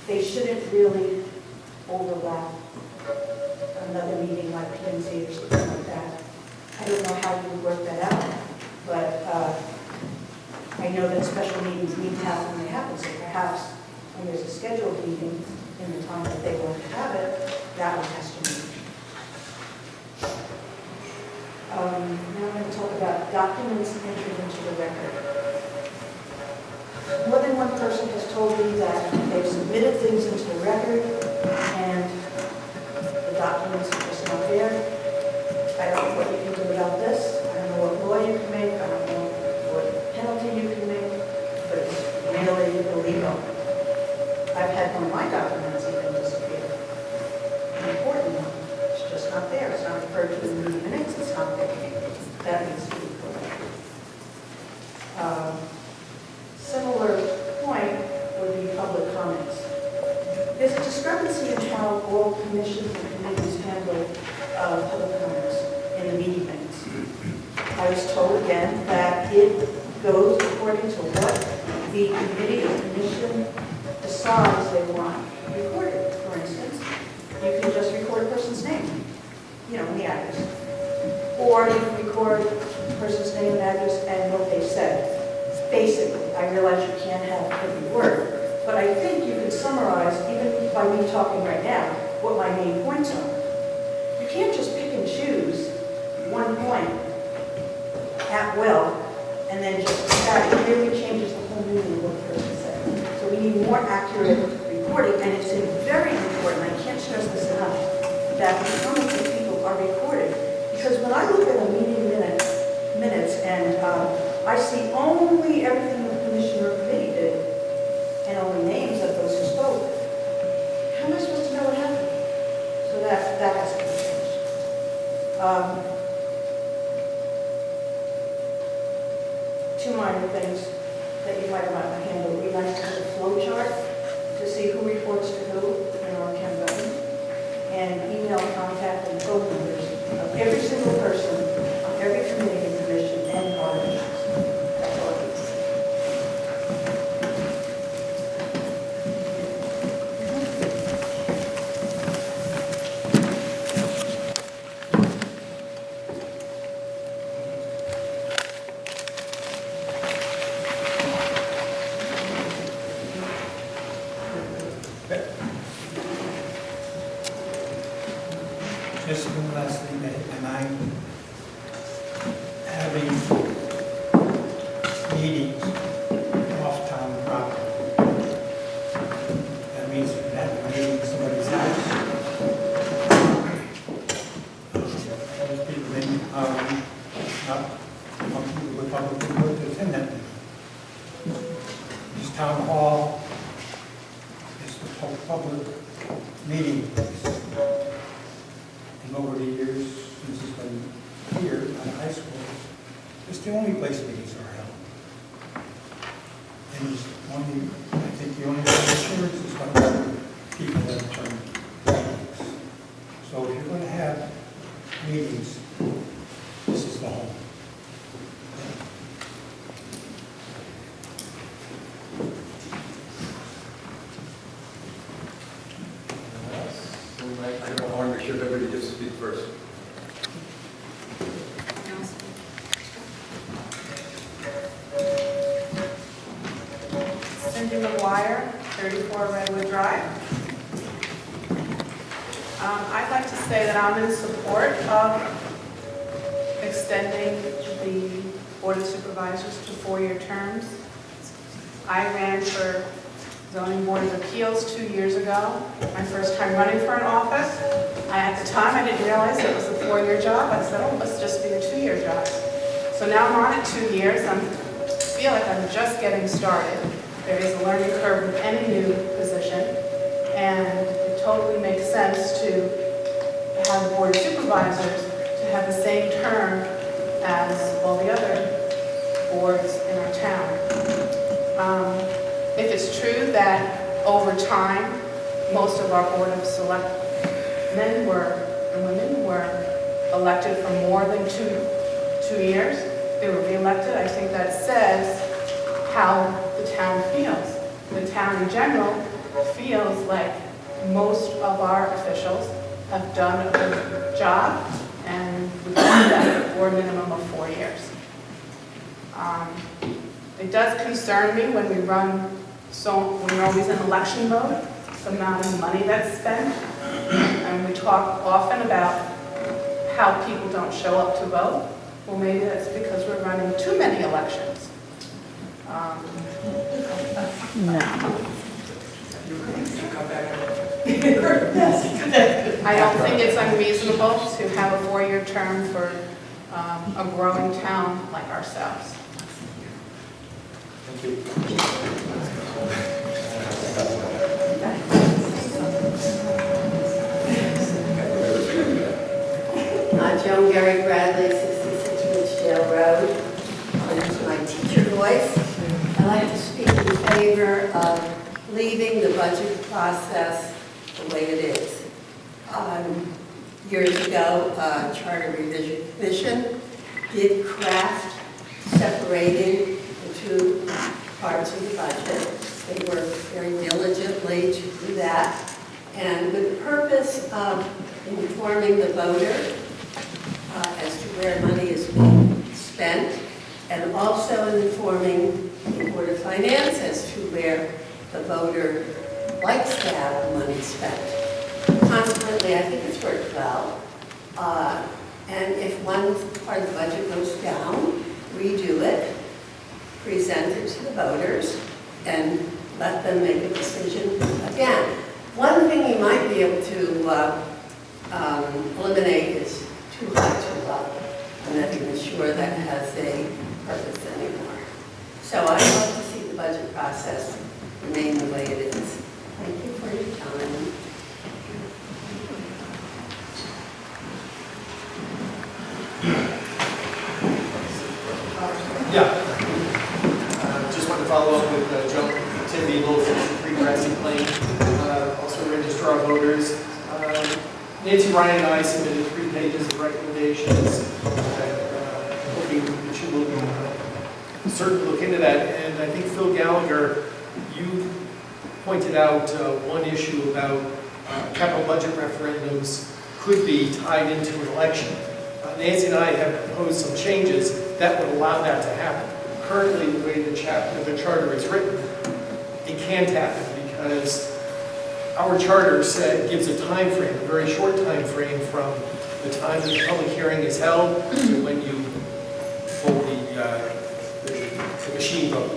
They shouldn't really overlap another meeting like P&Z or something like that. I don't know how you would work that out, but I know that special meetings need to happen when they happen, so perhaps when there's a scheduled meeting in the time that they want to have it, that one has to meet. Now I'm going to talk about documents entered into the record. More than one person has told me that they've submitted things into the record and the documents are just not there. I don't know what you can do about this. I don't know what law you can make. I don't know what penalty you can make, but it's really illegal. I've had one of my documents even disappear. An important one. It's just not there. It's not referred to in the minutes. It's not there. commissions and committees handle public comments in the meeting minutes. I was told again that it goes according to what the committee or commission decides they want recorded. For instance, you can just record a person's name, you know, in the address. Or you can record a person's name and address and what they said. Basically, I realize you can't have every word, but I think you could summarize, even by me talking right now, what my main points are. You can't just pick and choose one point at will and then just that. It really changes the whole meaning of what the person said. So we need more accurate recording, and it's very important, I can't stress this enough, that the comments of people are recorded. Because when I look at a meeting minutes and I see only everything the commissioner or committee did, and only names of those who spoke, how am I supposed to know what happened? So that has to be changed. Two minor things that you might want to handle. It would be nice to have a flow chart to see who reports to who in our campaign, and email contact and phone numbers of every single person on every committee and commission and our officials. That's all I need to say. Just one last thing, am I having meetings off town property? That means you can have a meeting in somebody's house. Those people then, not people with public input to attend that meeting. This town hall is the public meeting place. And over the years, since it's been here at high school, it's the only place meetings are held. And it's only, I think the only insurance is going to be people that turn meetings. So if you're going to have meetings, this is the home. I want to make sure everybody gets to speak first. Cindy McGuire, 34 Redwood Drive. I'd like to say that I'm in support of extending the Board of Supervisors to 4-year terms. I ran for Zoning Board of Appeals 2 years ago, my first time running for an office. At the time, I didn't realize it was a 4-year job. I said, oh, let's just be a 2-year job. So now I'm on it 2 years. I feel like I'm just getting started. There is a learning curve with any new position, and it totally makes sense to have the Board of Supervisors to have the same term as all the other boards in our town. If it's true that over time, most of our Board of Selectmen and women were elected for more than two years, they were re-elected, I think that says how the town feels. The town in general feels like most of our officials have done a good job and would do that for a minimum of 4 years. It does concern me when we're always in election mode, the amount of money that's spent, and we talk often about how people don't show up to vote. Well, maybe that's because we're running too many elections. I don't think it's unreasonable to have a 4-year term for a growing town like ourselves. Thank you. Joan Gary Bradley, 66 Ridgedale Road. I'll use my teacher voice. I'd like to speak in favor of leaving the budget process the way it is. years ago, Charter Revision Commission did craft separating the two parts of the budget. They worked very diligently to do that, and with the purpose of informing the voter as to where money is being spent, and also informing the Board of Finance as to where the voter likes to have the money spent. Consequently, I think it's worked well. And if one part of the budget goes down, redo it, present it to the voters, and let them make a decision again. One thing you might be able to eliminate is too high, too low. I'm not even sure that has a purpose anymore. So I'd love to see the budget process remain the way it is. Thank you for your time. Yeah. Just want to follow up with Joe, Tim Beagle, 63 Grassy Plain, also registrar of voters. Nancy Ryan and I submitted 3 pages of recommendations, hoping that you will certainly look into that. And I think Phil Gallagher, you pointed out one issue about capital budget referendums could be tied into an election. Nancy and I have proposed some changes that would allow that to happen. Currently, the way the charter is written, it can't happen because our charter gives a time frame, a very short time frame from the time that the public hearing is held to when you hold the machine vote.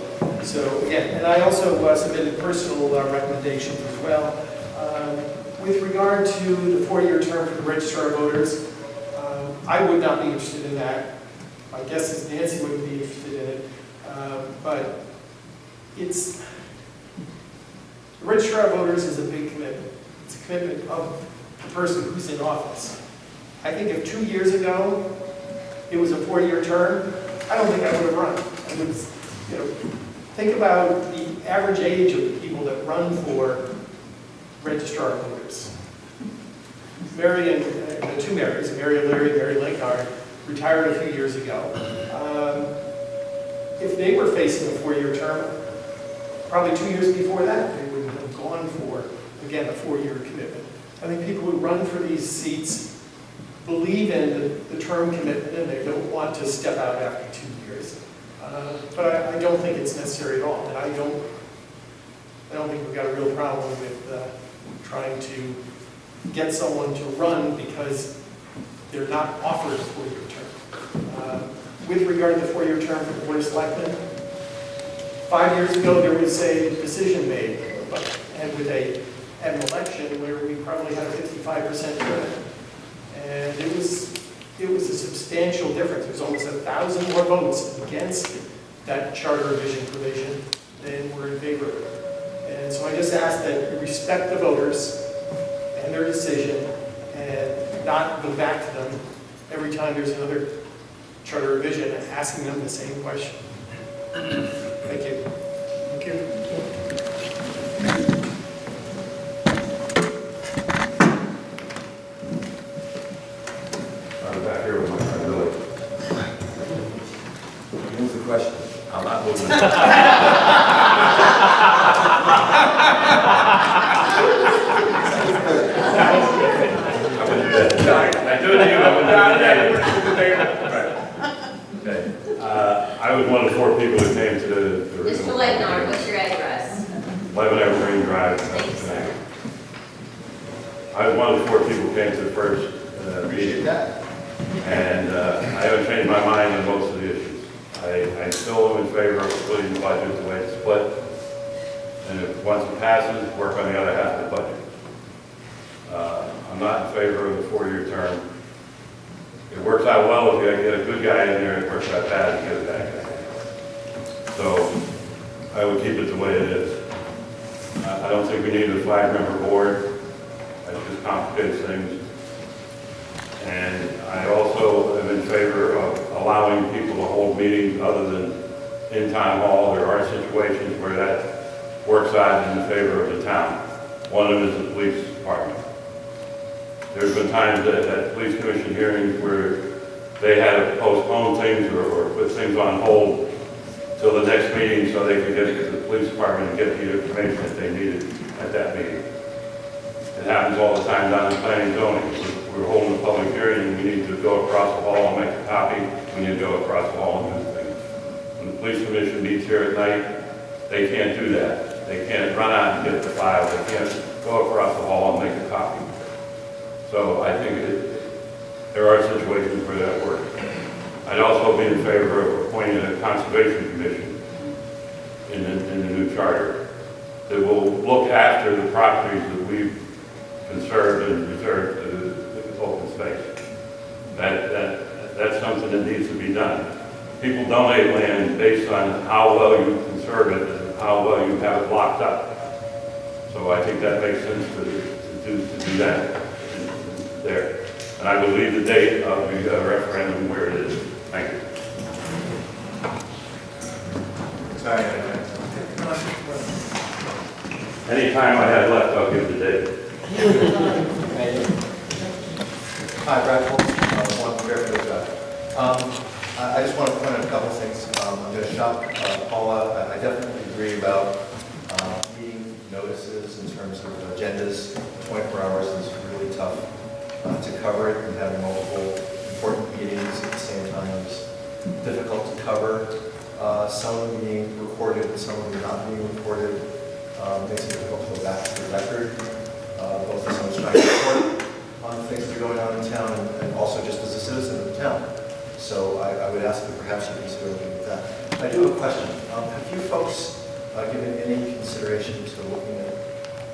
So again, and I also submitted personal recommendations as well. With regard to the 4-year term for the registrar of voters, I would not be interested in that. My guess is Nancy wouldn't be interested in it. But the registrar of voters is a big commitment. It's a commitment of the person who's in office. I think if 2 years ago it was a 4-year term, I don't think I would have run. I would, think about the average age of the people that run for registrar of voters. Mary and the 2 Marys, Mary O'Leary and Mary Linkard, retired a few years ago. If they were facing a 4-year term, probably 2 years before that, they would have gone for, again, a 4-year commitment. I think people who run for these seats believe in the term commitment and they don't want to step out after 2 years. But I don't think it's necessary at all. And I don't think we've got a real problem with trying to get someone to run because they're not offered a 4-year term. With regard to the 4-year term for the Board of Selectmen, 5 years ago there was a decision made, and with an election where we probably had a 55% turnout. And it was a substantial difference. There was almost 1,000 more votes against that charter revision provision than were in favor of it. And so I just ask that you respect the voters and their decision and not go back to them every time there's another charter revision and asking them the same question. Thank you. Thank you. I'm back here with my friend Billy. Move the question. I'm not moving. I do it to you, I wouldn't do it to you. Okay. I was one of the 4 people who came to the Mr. Legnard, what's your address? 11 Evergreen Drive. I was one of the 4 people who came to the first meeting. And I haven't changed my mind on most of the issues. I still am in favor of splitting the budget the way it's split. And if once it passes, work on the other half of the budget. I'm not in favor of the 4-year term. It works out well if you get a good guy in there, it works out bad if you get a bad guy. So I would keep it the way it is. I don't think we need a 5-member board. That just complicates things. And I also am in favor of allowing people to hold meetings other than in town hall. There are situations where that works out in favor of the town. One of them is the police department. There's been times at police commission hearings where they had to postpone things or put things on hold till the next meeting so they could get to the police department and get the information that they needed at that meeting. It happens all the time down in planning and zoning. We're holding a public hearing and we need to go across the hall and make a copy. We need to go across the hall and do things. When the police commission meets here at night, they can't do that. They can't run out and get the file. They can't go across the hall and make a copy. So I think there are situations where that works. I'd also be in favor of appointing a conservation commission in the new charter that will look after the properties that we've conserved and reserved to the open space. That's something that needs to be done. People donate land based on how well you conserve it and how well you have it locked up. So I think that makes sense to do that there. And I will leave the date of the referendum where it is. Thank you. Sorry. Any time I have left, I'll give the date. Hi, Brad Fulton, one Fairfield Drive. I just want to point out a couple things. I'm going to shock Paula. I definitely agree about meeting notices in terms of agendas. 24 hours is really tough to cover it, and having multiple important meetings at the same time is difficult to cover. Some of them being recorded and some of them not being recorded makes it difficult to go back to the record, both as someone's trying to report on things that are going on in town and also just as a citizen of the town. So I would ask that perhaps you consider looking at that. I do have a question. Have you folks given any consideration to looking at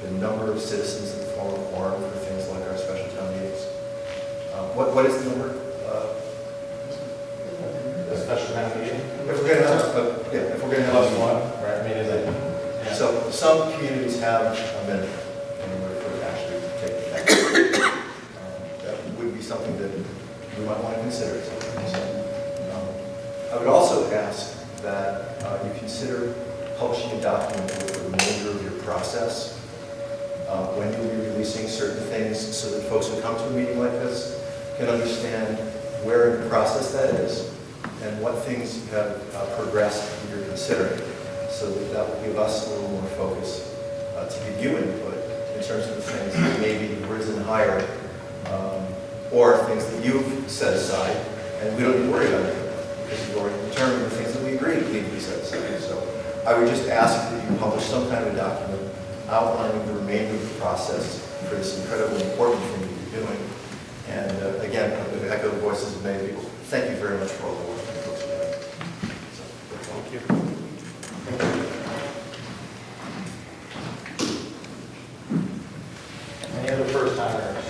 the number of citizens that form a quorum for things like our special town meetings? What is the number? A special town meeting? If we're going to have, if we're going to have Plus one, right? I mean, is it? Yeah. So some communities have a minute in order for it to actually take effect. That would be something that we might want to consider. I would also ask that you consider publishing a document with the remainder of your process when you'll be releasing certain things so that folks who come to a meeting like this can understand where in the process that is and what things have progressed that you're considering, so that will give us a little more focus to give you input in terms of the things that maybe risen higher or things that you've set aside and we don't need to worry about it because you've already determined the things that we agree need to be set aside. So I would just ask that you publish some kind of a document outlining the remainder of the process for this incredibly important thing that you're doing. And again, I'm going to echo the voices of many people. Thank you very much for all the work that folks are doing. Thank you. Any other first timers?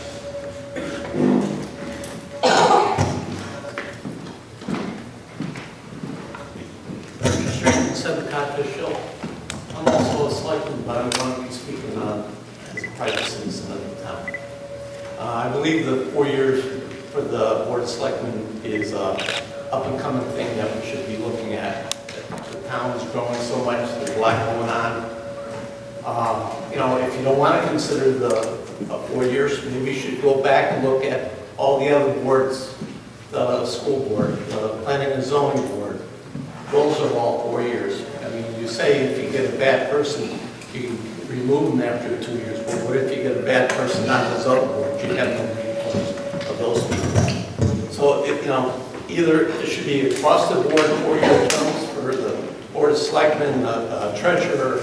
I'm also a selectman, but I'm going to be speaking on as a private citizen of the town. I believe the 4 years for the Board of Selectmen is an up-and-coming thing that we should be looking at. The town is growing so much, there's a lot going on. If you don't want to consider the 4 years, maybe you should go back and look at all the other boards, the school board, the planning and zoning board. Those are all 4 years. I mean, you say if you get a bad person, you can remove them after 2 years. But what if you get a bad person on those other boards? You have no recourse of those people. So, either it should be across the board 4-year terms for the Board of Selectmen, treasurer,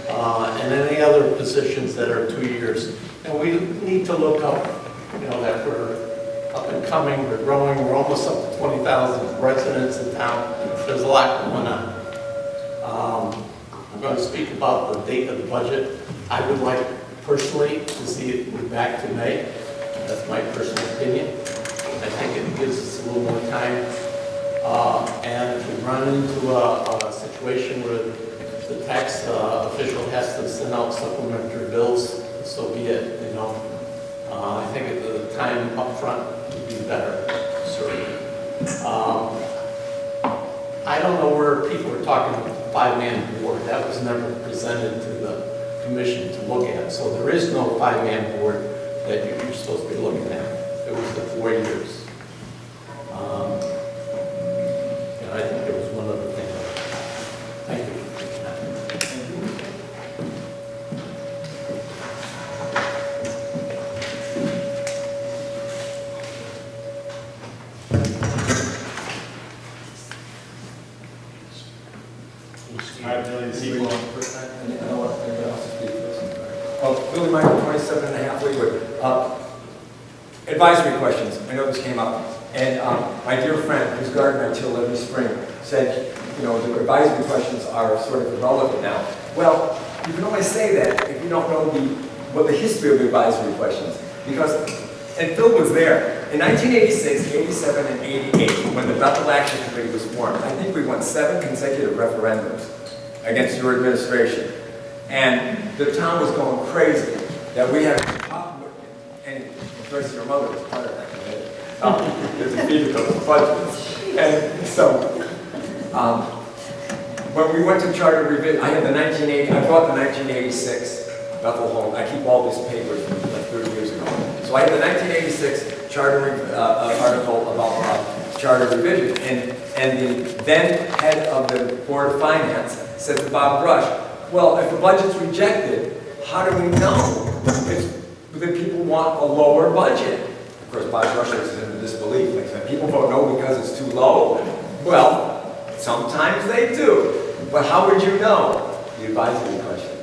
and any other positions that are 2 years. And we need to look up, that we're up and coming, we're growing, we're almost up to 20,000 residents in town. There's a lot going on. I'm going to speak about the date of the budget. I would like personally to see it move back to May. That's my personal opinion. I think it gives us a little more time. And if we run into a situation where the tax official has to send out supplementary bills, so be it, I think at the time up front would be better, certainly. I don't know where people are talking about the 5-man board. That was never presented to the commission to look at. So there is no 5-man board that you're supposed to be looking at. It was the 4 years. And I think there was one other thing. Thank you. Well, Billy Michael, 27 and a half Leeward. Advisory questions, I know this came up. And my dear friend, who's garden I till every spring, said, you know, the advisory questions are sort of irrelevant now. Well, you can only say that if you don't know the history of the advisory questions. Because, and Phil was there, in 1986, 87, and 88, when the Bethel Action Committee was formed, I think we won 7 consecutive referendums against your administration. And the town was going crazy that we had to talk with, and Joyce, your mother was part of that committee. There's a fee because of budgets. And so, when we went to charter revision, I bought the 1986 Bethel home. I keep all these papers from like 30 years ago. So I had the 1986 charter article about charter revision. And the then head of the Board of Finance said to Bob Brush, well, if the budget's rejected, how do we know if the people want a lower budget? Of course, Bob Brush is in disbelief. Like, said, people vote no because it's too low. Well, sometimes they do. But how would you know? The advisory question.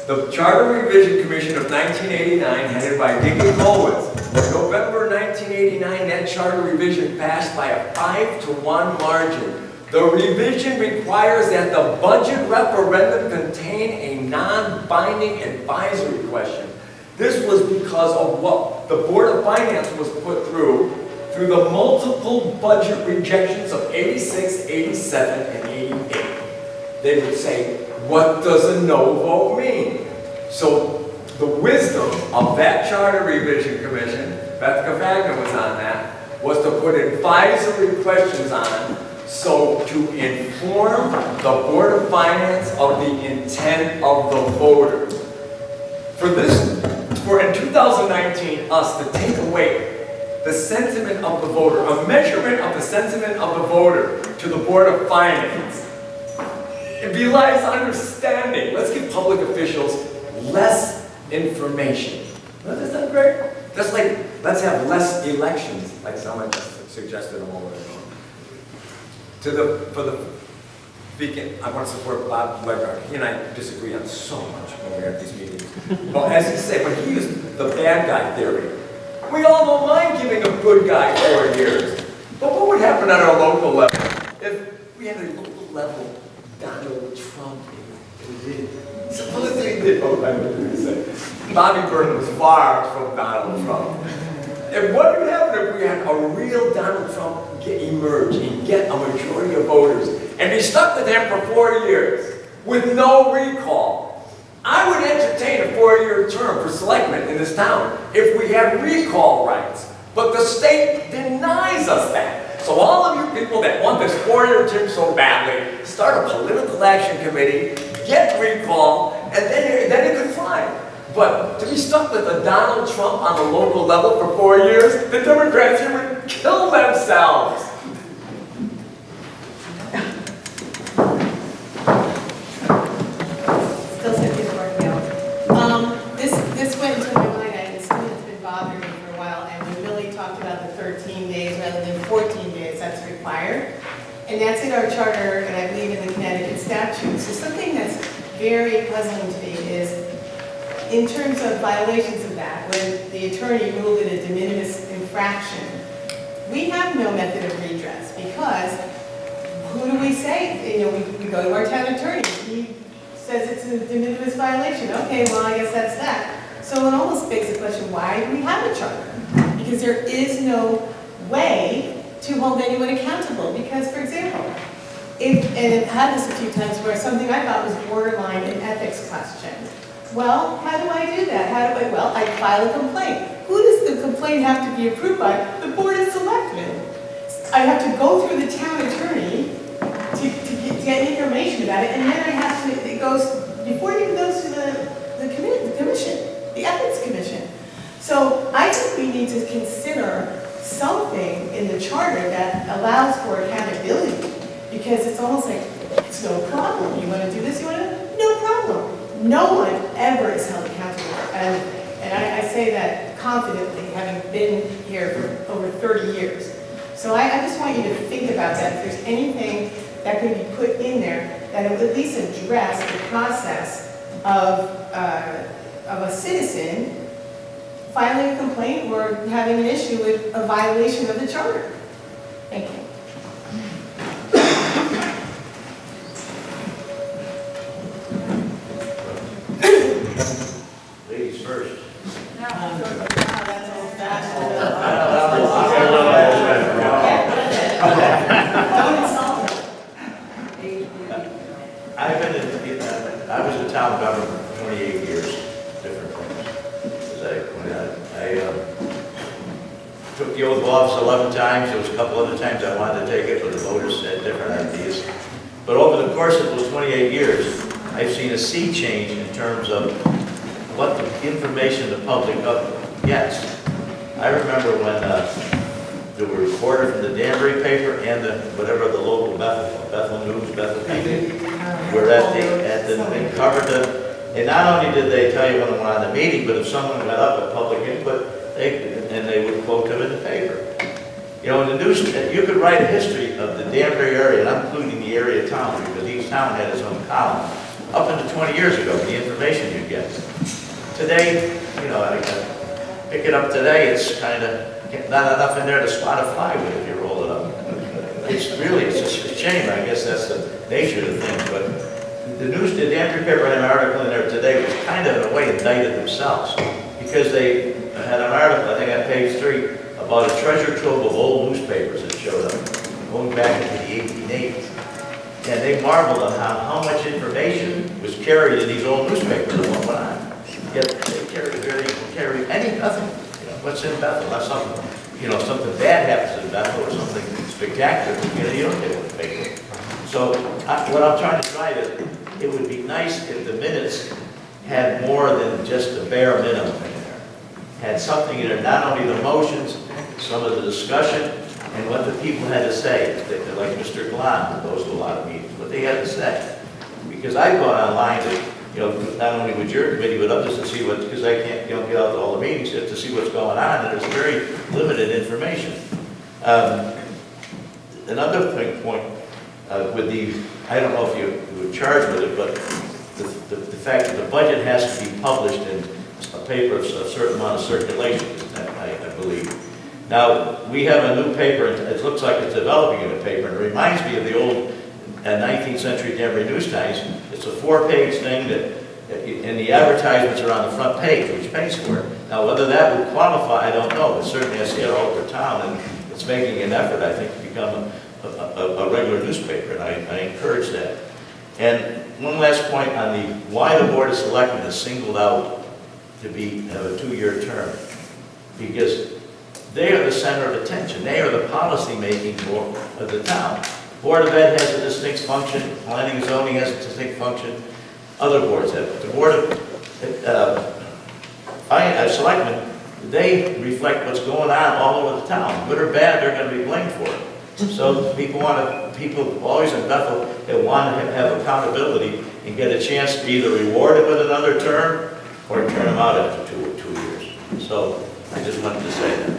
The Charter Revision Commission of 1989, headed by Dicky Colwitz, November 1989, that charter revision passed by a 5-to-1 margin. The revision requires that the budget referendum contain a non-binding advisory question. This was because of what the Board of Finance was put through the multiple budget rejections of 86, 87, and 88. They would say, what does a no vote mean? So the wisdom of that Charter Revision Commission, Beth Cavagna was on that, was to put advisory questions on so to inform the Board of Finance of the intent of the voters. For in 2019, us to take away the sentiment of the voter, a measurement of the sentiment of the voter to the Board of Finance, it belies understanding. Let's give public officials less information. Isn't that great? That's like, let's have less elections, like someone just suggested a moment ago. For the speaking, I want to support Bob Legarde. He and I disagree on so much when we're at these meetings. Well, as he said, when he used the bad guy theory, we all don't mind giving a good guy 4 years. But what would happen at our local level if we had a local level Donald Trump? Suppose he did. Oh, I know what you say. Bobby Byrne was far from Donald Trump. And what would happen if we had a real Donald Trump emerge and get a majority of voters and be stuck with him for 4 years with no recall? I would entertain a 4-year term for selectmen in this town if we had recall rights. But the state denies us that. So all of you people that want this 4-year term so badly, start a political action committee, get recall, and then it could fly. But to be stuck with a Donald Trump on the local level for 4 years, the Democrats here would kill themselves. Still something to work out. This went into my mind, and it's something that's been bothering me for a while, and when Billy talked about the 13 days rather than 14 days that's required, and that's in our charter, and I believe in the Connecticut statute. So something that's very puzzling to me is, in terms of violations of that, when the attorney ruled it a de minimis infraction, we have no method of redress because who do we say? You know, we go to our town attorney. He says it's a de minimis violation. Okay, well, I guess that's that. So it almost begs the question, why do we have a charter? Because there is no way to hold anyone accountable. Because, for example, and I've had this a few times where something I thought was borderline an ethics question. Well, how do I do that? Well, I file a complaint. Who does the complaint have to be approved by? The Board of Selectmen. I have to go through the town attorney to get information about it, and then I have to, it goes, before it even goes to the commission, the Ethics Commission. So I think we need to consider something in the charter that allows for accountability, because it's almost like, it's no problem, you want to do this, you want to, no problem. No one ever is held accountable for anything. And I say that confidently, having been here for over 30 years. So I just want you to think about that. If there's anything that could be put in there that would at least address the process of a citizen filing a complaint or having an issue with a violation of the charter. Thank you. Ladies first. I was in town government for 28 years, different things. As I pointed out, I took the oath of office 11 times. There was a couple other times I wanted to take it, but the voters had different ideas. But over the course of those 28 years, I've seen a sea change in terms of what the information the public gets. I remember when there were reporters from the Danbury paper and whatever the local Bethel News, Bethel paper, were they covered and not only did they tell you when they were on the meeting, but if someone got up at public input, they would quote them in the paper. You know, in the news, you could write a history of the Danbury area, and I'm including the area town, because each town had its own column. Up until 20 years ago, the information you get. Today, you know, I pick it up today, it's kind of not enough in there to spot a fly with if you roll it up. It's just a shame. I guess that's the nature of the thing. But the Danbury paper had an article in there today which kind of, in a way, indicted themselves, because they had an article, I think on page 3, about a treasure trove of old newspapers that showed up, going back into the 1880s. And they marveled on how much information was carried in these old newspapers and what went on. Yet they carried nothing. You know, what's in Bethel? That's something, you know, something bad happens in Bethel or something spectacular. You don't get it in the paper. So what I'm trying to try is, it would be nice if the minutes had more than just the bare minimum in there. Had something in there, not only the motions, some of the discussion, and what the people had to say. Like Mr. Glan, who goes to a lot of meetings, what they had to say. Because I've gone online to, you know, not only with your committee, but others to see what, because I can't, get out to all the meetings yet to see what's going on, and there's very limited information. Another point with the, I don't know if you were charged with it, but the fact that the budget has to be published in a paper of a certain amount of circulation, I believe. Now, we have a new paper, and it looks like it's developing in a paper, and it reminds me of the old 19th century Danbury News Times. It's a 4-page thing and the advertisements are on the front page, which pays for it. Now, whether that would qualify, I don't know, but certainly I see it all over town, and it's making an effort, I think, to become a regular newspaper, and I encourage that. And one last point on why the Board of Selectmen is singled out to have a 2-year term. Because they are the center of attention. They are the policy-making board of the town. Board of Ed has a distinct function. Planning and Zoning has a distinct function. Other boards have it. The Board of Selectmen, they reflect what's going on all over the town. Good or bad, they're going to be blamed for it. So people always in Bethel, they want to have accountability and get a chance to be either rewarded with another term or turn them out after 2 years. So I just wanted to say that.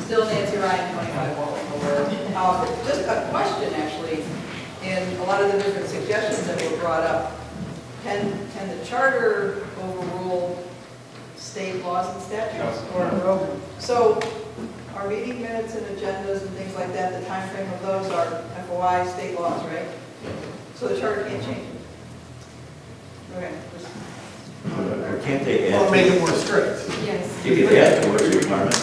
Still Nancy Ryan, 25 Walton Boulevard. Just a question, actually, in a lot of the different suggestions that were brought up. Can the charter overrule state laws and statutes? Or so our meeting minutes and agendas and things like that, the time frame of those are FOI state laws, right? So the charter can't change it. Okay. Or can't they add? Or make it more strict. Yes. You could add to what's requirement.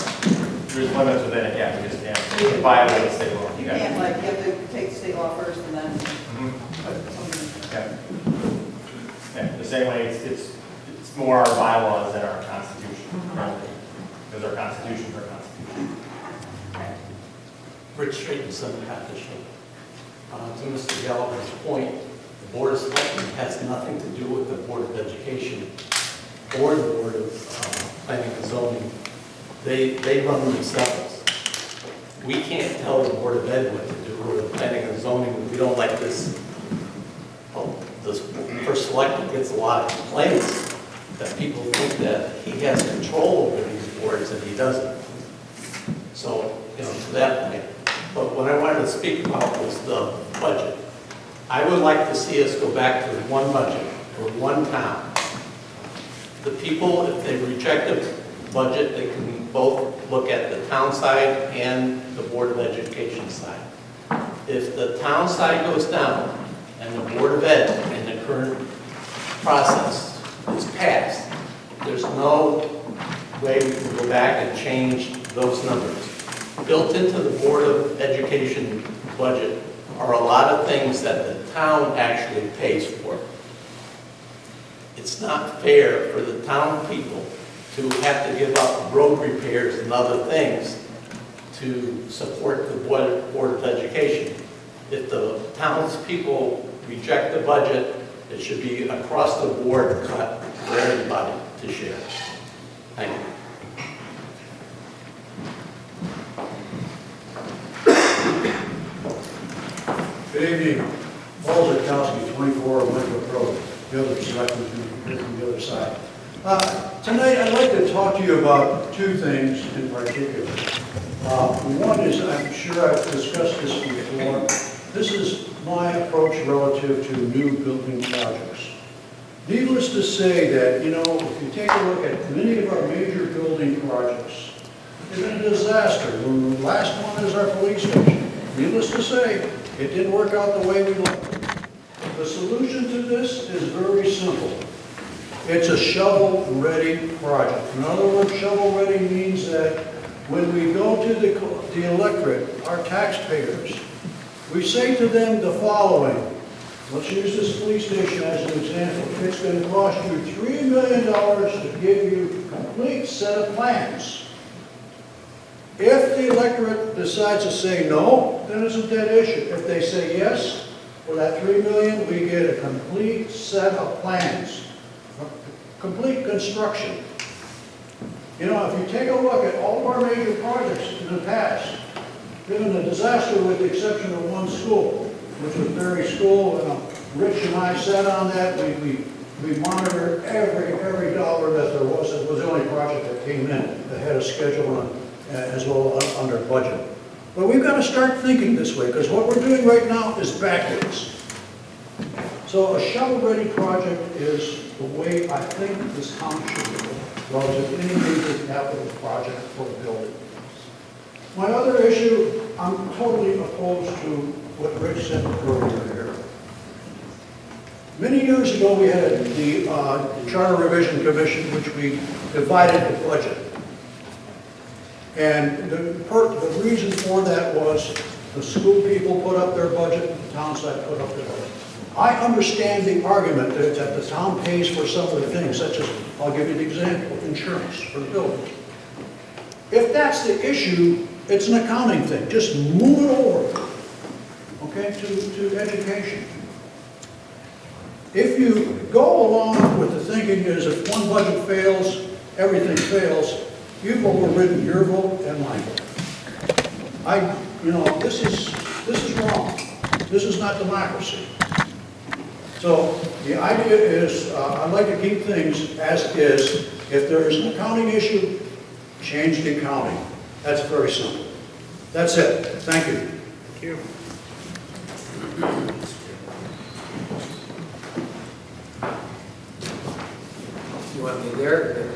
There's limits within it, yeah, we just can't violate state law. You can't, like, you have to take the state law first and then. Yeah. Yeah, the same way it's more our bylaws than our constitution. Because our constitution for constitution. Rich Straight and Son Partnership. To Mr. Gallagher's point, the Board of Selectmen has nothing to do with the Board of Education or the Board of Planning and Zoning. They run themselves. We can't tell the Board of Ed what to do, or the Planning and Zoning. We don't like this. Well, this first selectman gets a lot of complaints that people think that he has control over these boards, and he doesn't. So, to that point. But what I wanted to speak about was the budget. I would like to see us go back to one budget for one town. The people, if they reject the budget, they can both look at the town side and the Board of Education side. If the town side goes down and the Board of Ed in the current process is passed, there's no way we can go back and change those numbers. Built into the Board of Education budget are a lot of things that the town actually pays for. It's not fair for the town people to have to give up road repairs and other things to support the Board of Education. If the townspeople reject the budget, it should be across the board cut for everybody to share. Thank you. Good evening. Paul Antolini, 24 Wentworth Road, the other selectman from the other side. Tonight, I'd like to talk to you about two things in particular. One is, I'm sure I've discussed this before, this is my approach relative to new building projects. Needless to say that, if you take a look at many of our major building projects, it's been a disaster. The last one is our police station. Needless to say, it didn't work out the way we liked it. The solution to this is very simple. It's a shovel-ready project. In other words, shovel-ready means that when we go to the electorate, our taxpayers, we say to them the following. Let's use this police station as an example. It's going to cost you $3 million to give you a complete set of plans. If the electorate decides to say no, then it's a dead issue. If they say yes, for that $3 million, we get a complete set of plans, complete construction. If you take a look at all of our major projects in the past, given a disaster with the exception of one school, which was Berry School, Rich and I sat on that. We monitored every dollar that there was. It was the only project that came in ahead of schedule as well under budget. But we've got to start thinking this way, because what we're doing right now is backwards. So a shovel-ready project is the way I think this town should go, relative to any major capital project for a building. My other issue, I'm totally opposed to what Rich said earlier here. Many years ago, we had the Charter Revision Commission, which we divided the budget. And the reason for that was the school people put up their budget, the town side put up their budget. I understand the argument that the town pays for some of the things, such as, I'll give you the example, insurance for the building. If that's the issue, it's an accounting thing. Just move it over, okay, to education. If you go along with the thinking is if one budget fails, everything fails, you've overridden your vote and my vote. This is wrong. This is not democracy. So the idea is, I'd like to keep things as is. If there is an accounting issue, change the accounting. That's very simple. That's it. Thank you. Thank you. You want me there?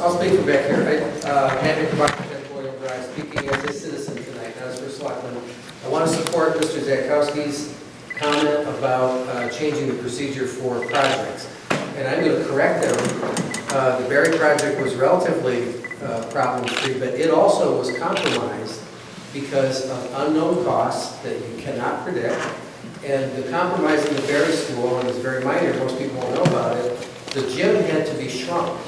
I'll speak from back here. Matt McBride, Boyle Drive, speaking as a citizen tonight, not as first selectman. I want to support Mr. Zakowski's comment about changing the procedure for projects. And I'm going to correct him. The Berry project was relatively problem-free, but it also was compromised because of unknown costs that you cannot predict. And the compromise in the Berry school, and it's very minor, most people won't know about it, the gym had to be shrunk.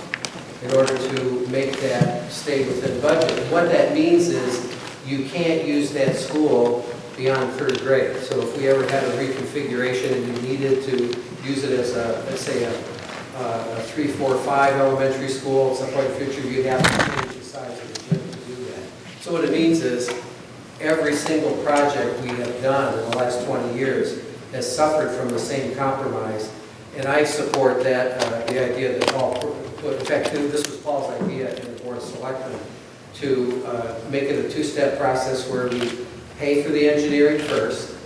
in order to make that stay within budget. And what that means is you can't use that school beyond third grade. So if we ever had a reconfiguration and you needed to use it as a, let's say, a 3, 4, 5 elementary school at some point in the future, you'd have to change the size of the gym to do that. So what it means is every single project we have done in the last 20 years has suffered from the same compromise. And I support that, the idea that Paul put, in fact, this was Paul's idea in the Board of Selectmen, to make it a two-step process where we pay for the engineering first,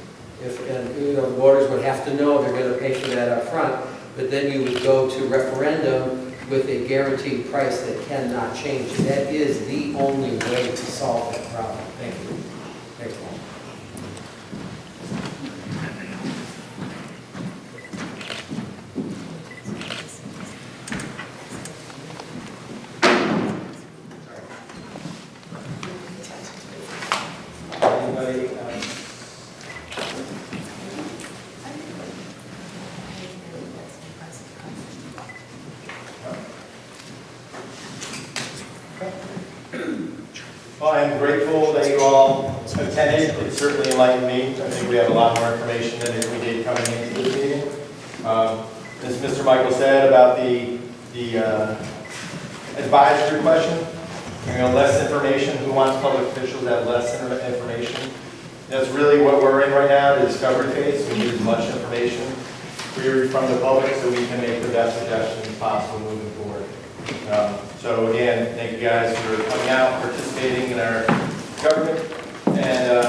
and the voters would have to know they're going to pay for that up front, but then you would go to referendum with a guaranteed price that cannot change. And that is the only way to solve that problem. Thank you. Thanks, Paul. Anybody, Well, I'm grateful that you all attended. It certainly enlightened me. I think we have a lot more information than we did coming into this meeting. As Mr. Michael said about the advisory question, less information. Who wants public officials to have less information? That's really what we're in right now, the discovery phase. We need as much information from the public so we can make the best suggestions possible moving forward. So again, thank you guys for coming out, participating in our government, and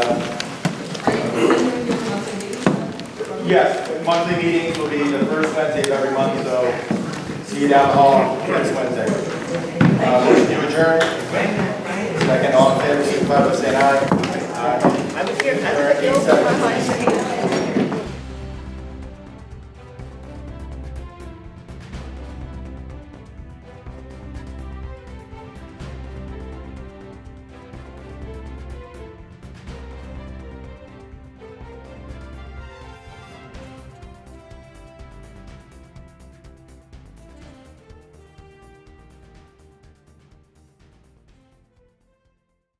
yes, monthly meetings will be the first Wednesday of every month, so see you down the hall next Wednesday. You adjourn.